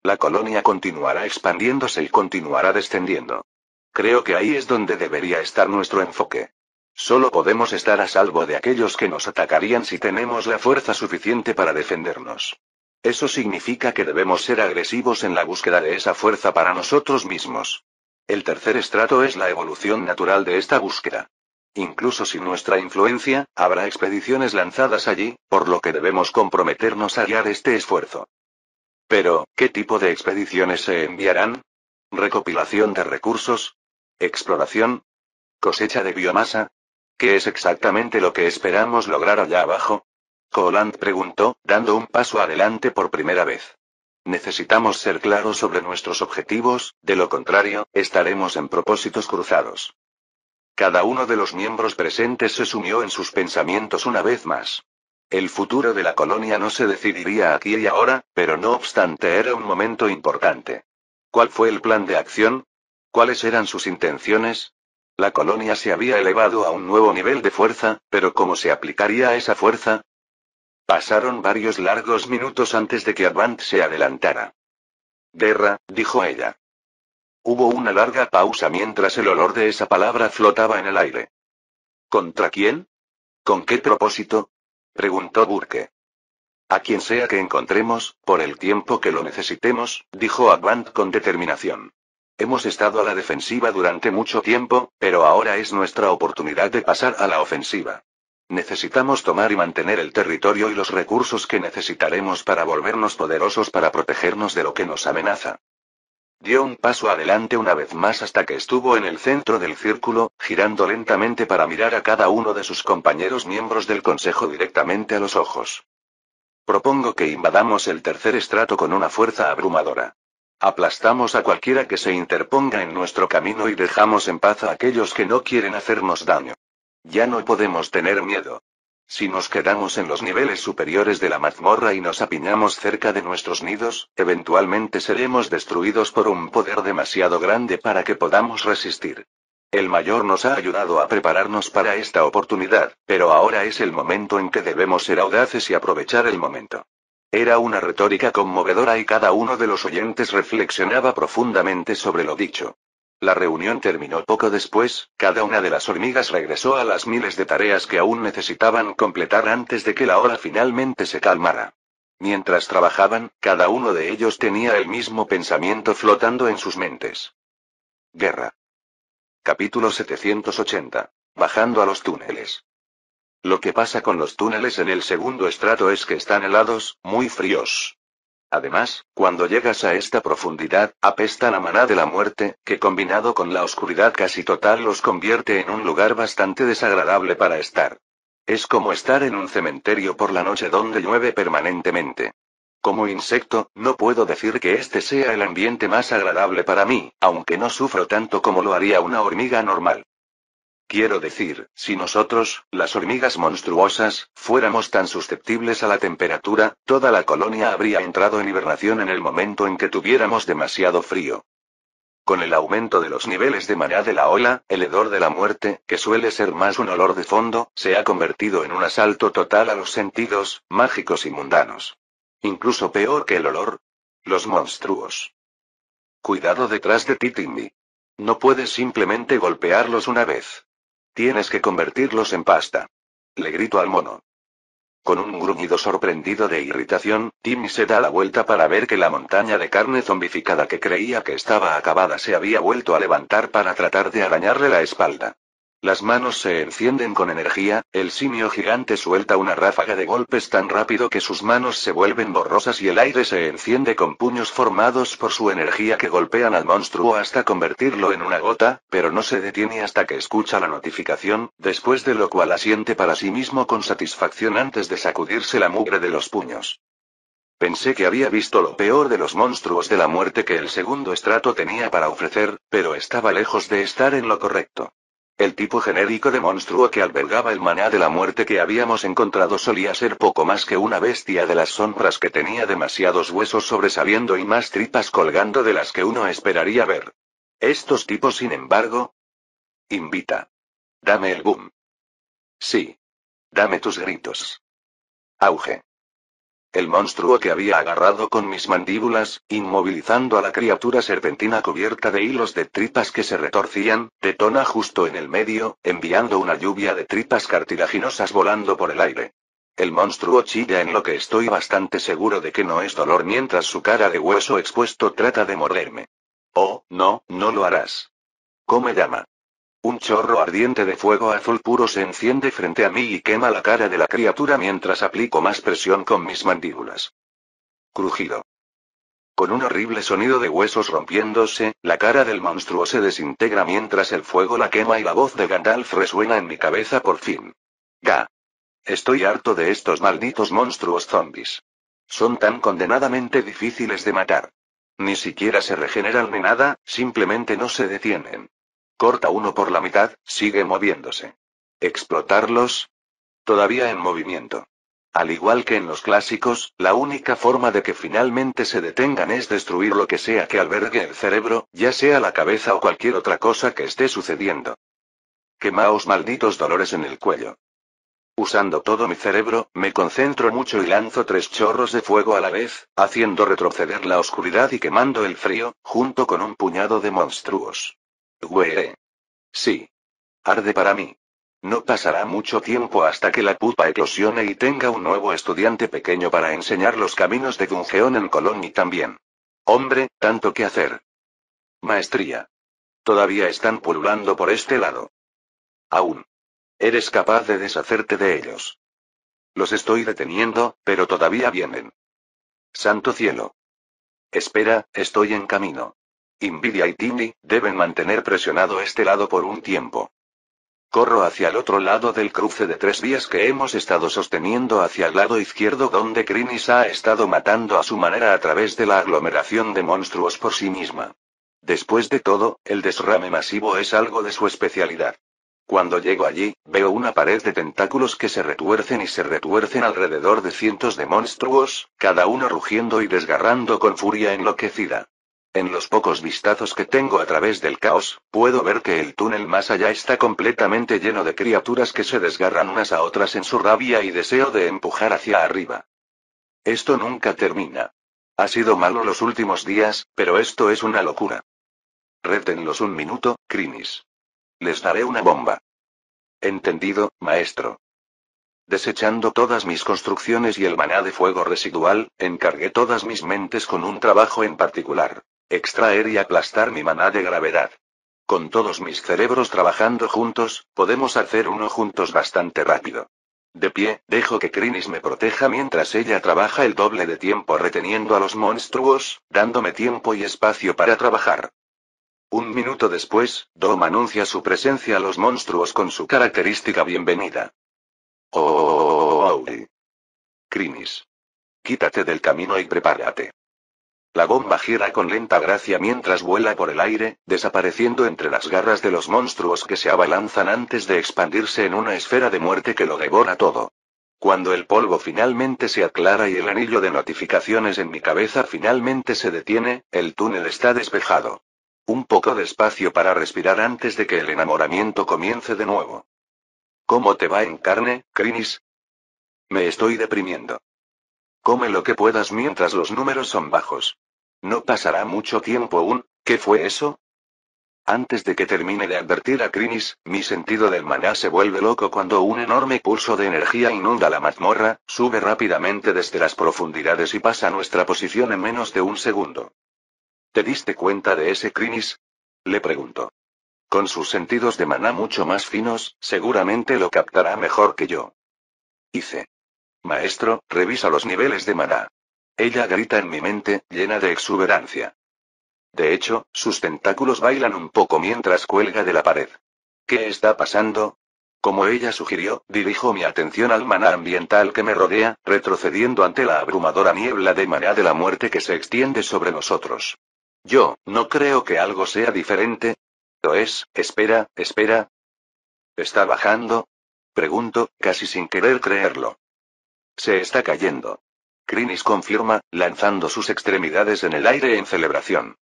La colonia continuará expandiéndose y continuará descendiendo. Creo que ahí es donde debería estar nuestro enfoque. Solo podemos estar a salvo de aquellos que nos atacarían si tenemos la fuerza suficiente para defendernos. Eso significa que debemos ser agresivos en la búsqueda de esa fuerza para nosotros mismos. El tercer estrato es la evolución natural de esta búsqueda. Incluso sin nuestra influencia, habrá expediciones lanzadas allí, por lo que debemos comprometernos a guiar este esfuerzo. Pero, ¿qué tipo de expediciones se enviarán? ¿Recopilación de recursos? ¿Exploración? ¿Cosecha de biomasa? ¿Qué es exactamente lo que esperamos lograr allá abajo? Coland preguntó, dando un paso adelante por primera vez. Necesitamos ser claros sobre nuestros objetivos, de lo contrario, estaremos en propósitos cruzados. Cada uno de los miembros presentes se sumió en sus pensamientos una vez más. El futuro de la colonia no se decidiría aquí y ahora, pero no obstante era un momento importante. ¿Cuál fue el plan de acción? ¿Cuáles eran sus intenciones? La colonia se había elevado a un nuevo nivel de fuerza, pero ¿cómo se aplicaría esa fuerza? Pasaron varios largos minutos antes de que Avant se adelantara. Guerra, dijo ella. Hubo una larga pausa mientras el olor de esa palabra flotaba en el aire. ¿Contra quién? ¿Con qué propósito? Preguntó Burke. A quien sea que encontremos, por el tiempo que lo necesitemos, dijo Avant con determinación. Hemos estado a la defensiva durante mucho tiempo, pero ahora es nuestra oportunidad de pasar a la ofensiva. Necesitamos tomar y mantener el territorio y los recursos que necesitaremos para volvernos poderosos para protegernos de lo que nos amenaza. Dio un paso adelante una vez más hasta que estuvo en el centro del círculo, girando lentamente para mirar a cada uno de sus compañeros miembros del Consejo directamente a los ojos. Propongo que invadamos el tercer estrato con una fuerza abrumadora. Aplastamos a cualquiera que se interponga en nuestro camino y dejamos en paz a aquellos que no quieren hacernos daño. Ya no podemos tener miedo. Si nos quedamos en los niveles superiores de la mazmorra y nos apiñamos cerca de nuestros nidos, eventualmente seremos destruidos por un poder demasiado grande para que podamos resistir. El mayor nos ha ayudado a prepararnos para esta oportunidad, pero ahora es el momento en que debemos ser audaces y aprovechar el momento. Era una retórica conmovedora y cada uno de los oyentes reflexionaba profundamente sobre lo dicho. La reunión terminó poco después, cada una de las hormigas regresó a las miles de tareas que aún necesitaban completar antes de que la ola finalmente se calmara. Mientras trabajaban, cada uno de ellos tenía el mismo pensamiento flotando en sus mentes. Guerra. Capítulo 780. Bajando a los túneles. Lo que pasa con los túneles en el segundo estrato es que están helados, muy fríos. Además, cuando llegas a esta profundidad, apestan a maná de la muerte, que combinado con la oscuridad casi total los convierte en un lugar bastante desagradable para estar. Es como estar en un cementerio por la noche donde llueve permanentemente. Como insecto, no puedo decir que este sea el ambiente más agradable para mí, aunque no sufro tanto como lo haría una hormiga normal. Quiero decir, si nosotros, las hormigas monstruosas, fuéramos tan susceptibles a la temperatura, toda la colonia habría entrado en hibernación en el momento en que tuviéramos demasiado frío. Con el aumento de los niveles de maná de la ola, el hedor de la muerte, que suele ser más un olor de fondo, se ha convertido en un asalto total a los sentidos, mágicos y mundanos. Incluso peor que el olor. Los monstruos. Cuidado detrás de ti, Timmy. No puedes simplemente golpearlos una vez. Tienes que convertirlos en pasta. Le grito al mono. Con un gruñido sorprendido de irritación, Timmy se da la vuelta para ver que la montaña de carne zombificada que creía que estaba acabada se había vuelto a levantar para tratar de arañarle la espalda. Las manos se encienden con energía, el simio gigante suelta una ráfaga de golpes tan rápido que sus manos se vuelven borrosas y el aire se enciende con puños formados por su energía que golpean al monstruo hasta convertirlo en una gota, pero no se detiene hasta que escucha la notificación, después de lo cual asiente para sí mismo con satisfacción antes de sacudirse la mugre de los puños. Pensé que había visto lo peor de los monstruos de la muerte que el segundo estrato tenía para ofrecer, pero estaba lejos de estar en lo correcto. El tipo genérico de monstruo que albergaba el maná de la muerte que habíamos encontrado solía ser poco más que una bestia de las sombras que tenía demasiados huesos sobresaliendo y más tripas colgando de las que uno esperaría ver. Estos tipos, sin embargo... Invita. Dame el boom. Sí. Dame tus gritos. Auge. El monstruo que había agarrado con mis mandíbulas, inmovilizando a la criatura serpentina cubierta de hilos de tripas que se retorcían, detona justo en el medio, enviando una lluvia de tripas cartilaginosas volando por el aire. El monstruo chilla en lo que estoy bastante seguro de que no es dolor mientras su cara de hueso expuesto trata de morderme. Oh, no, no lo harás. Come llama. Un chorro ardiente de fuego azul puro se enciende frente a mí y quema la cara de la criatura mientras aplico más presión con mis mandíbulas. Crujido. Con un horrible sonido de huesos rompiéndose, la cara del monstruo se desintegra mientras el fuego la quema y la voz de Gandalf resuena en mi cabeza por fin. Ga. Estoy harto de estos malditos monstruos zombies. Son tan condenadamente difíciles de matar. Ni siquiera se regeneran ni nada, simplemente no se detienen. Corta uno por la mitad, sigue moviéndose. ¿Explotarlos? Todavía en movimiento. Al igual que en los clásicos, la única forma de que finalmente se detengan es destruir lo que sea que albergue el cerebro, ya sea la cabeza o cualquier otra cosa que esté sucediendo. Quemaos malditos dolores en el cuello. Usando todo mi cerebro, me concentro mucho y lanzo 3 chorros de fuego a la vez, haciendo retroceder la oscuridad y quemando el frío, junto con un puñado de monstruos. Güey. Sí. Arde para mí. No pasará mucho tiempo hasta que la pupa eclosione y tenga un nuevo estudiante pequeño para enseñar los caminos de Dungeon en Colony también. Hombre, tanto que hacer. Maestría. Todavía están pululando por este lado. Aún. Eres capaz de deshacerte de ellos. Los estoy deteniendo, pero todavía vienen. Santo cielo. Espera, estoy en camino. Invidia y Timmy deben mantener presionado este lado por un tiempo. Corro hacia el otro lado del cruce de 3 vías que hemos estado sosteniendo hacia el lado izquierdo donde Krinis ha estado matando a su manera a través de la aglomeración de monstruos por sí misma. Después de todo, el desrame masivo es algo de su especialidad. Cuando llego allí, veo una pared de tentáculos que se retuercen y se retuercen alrededor de cientos de monstruos, cada uno rugiendo y desgarrando con furia enloquecida. En los pocos vistazos que tengo a través del caos, puedo ver que el túnel más allá está completamente lleno de criaturas que se desgarran unas a otras en su rabia y deseo de empujar hacia arriba. Esto nunca termina. Ha sido malo los últimos días, pero esto es una locura. Rétenlos un minuto, Krinis. Les daré una bomba. Entendido, maestro. Desechando todas mis construcciones y el maná de fuego residual, encargué todas mis mentes con un trabajo en particular. Extraer y aplastar mi maná de gravedad. Con todos mis cerebros trabajando juntos, podemos hacer uno juntos bastante rápido. De pie, dejo que Krinis me proteja mientras ella trabaja el doble de tiempo reteniendo a los monstruos, dándome tiempo y espacio para trabajar. Un minuto después, Dom anuncia su presencia a los monstruos con su característica bienvenida. Oh. Krinis. Quítate del camino y prepárate. La bomba gira con lenta gracia mientras vuela por el aire, desapareciendo entre las garras de los monstruos que se abalanzan antes de expandirse en una esfera de muerte que lo devora todo. Cuando el polvo finalmente se aclara y el anillo de notificaciones en mi cabeza finalmente se detiene, el túnel está despejado. Un poco de espacio para respirar antes de que el enamoramiento comience de nuevo. ¿Cómo te va en carne, Krinis? Me estoy deprimiendo. Come lo que puedas mientras los números son bajos. No pasará mucho tiempo aún. ¿Qué fue eso? Antes de que termine de advertir a Krinis, mi sentido del maná se vuelve loco cuando un enorme pulso de energía inunda la mazmorra, sube rápidamente desde las profundidades y pasa a nuestra posición en menos de un segundo. ¿Te diste cuenta de ese, Krinis? Le pregunto. Con sus sentidos de maná mucho más finos, seguramente lo captará mejor que yo. Hice. Maestro, revisa los niveles de maná. Ella grita en mi mente, llena de exuberancia. De hecho, sus tentáculos bailan un poco mientras cuelga de la pared. ¿Qué está pasando? Como ella sugirió, dirijo mi atención al maná ambiental que me rodea, retrocediendo ante la abrumadora niebla de maná de la muerte que se extiende sobre nosotros. Yo, no creo que algo sea diferente. ¿Lo es? Espera, espera. ¿Está bajando? Pregunto, casi sin querer creerlo. Se está cayendo. Crinis confirma, lanzando sus extremidades en el aire en celebración.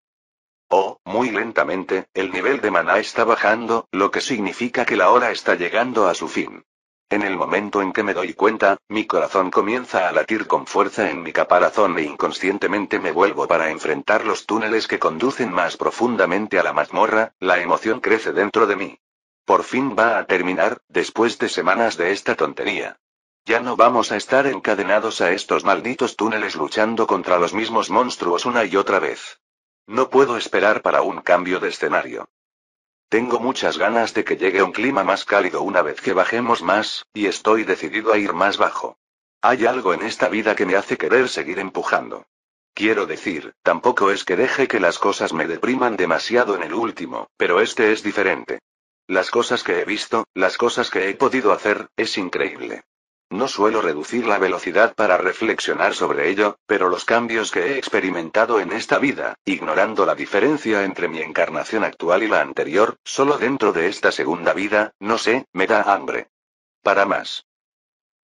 Oh, muy lentamente, el nivel de maná está bajando, lo que significa que la hora está llegando a su fin. En el momento en que me doy cuenta, mi corazón comienza a latir con fuerza en mi caparazón e inconscientemente me vuelvo para enfrentar los túneles que conducen más profundamente a la mazmorra. La emoción crece dentro de mí. Por fin va a terminar, después de semanas de esta tontería. Ya no vamos a estar encadenados a estos malditos túneles luchando contra los mismos monstruos una y otra vez. No puedo esperar para un cambio de escenario. Tengo muchas ganas de que llegue un clima más cálido una vez que bajemos más, y estoy decidido a ir más bajo. Hay algo en esta vida que me hace querer seguir empujando. Quiero decir, tampoco es que deje que las cosas me depriman demasiado en el último, pero este es diferente. Las cosas que he visto, las cosas que he podido hacer, es increíble. No suelo reducir la velocidad para reflexionar sobre ello, pero los cambios que he experimentado en esta vida, ignorando la diferencia entre mi encarnación actual y la anterior, solo dentro de esta segunda vida, no sé, me da hambre. Para más.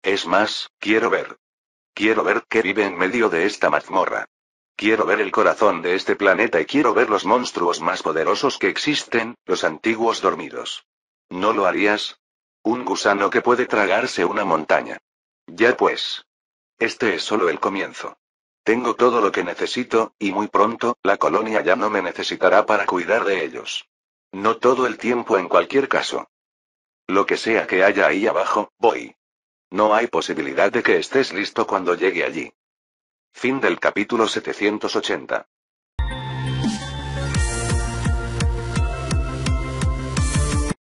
Es más, quiero ver. Quiero ver qué vive en medio de esta mazmorra. Quiero ver el corazón de este planeta y quiero ver los monstruos más poderosos que existen, los antiguos dormidos. ¿No lo harías? Un gusano que puede tragarse una montaña. Ya pues. Este es solo el comienzo. Tengo todo lo que necesito, y muy pronto, la colonia ya no me necesitará para cuidar de ellos. No todo el tiempo en cualquier caso. Lo que sea que haya ahí abajo, voy. No hay posibilidad de que estés listo cuando llegue allí. Fin del capítulo 780.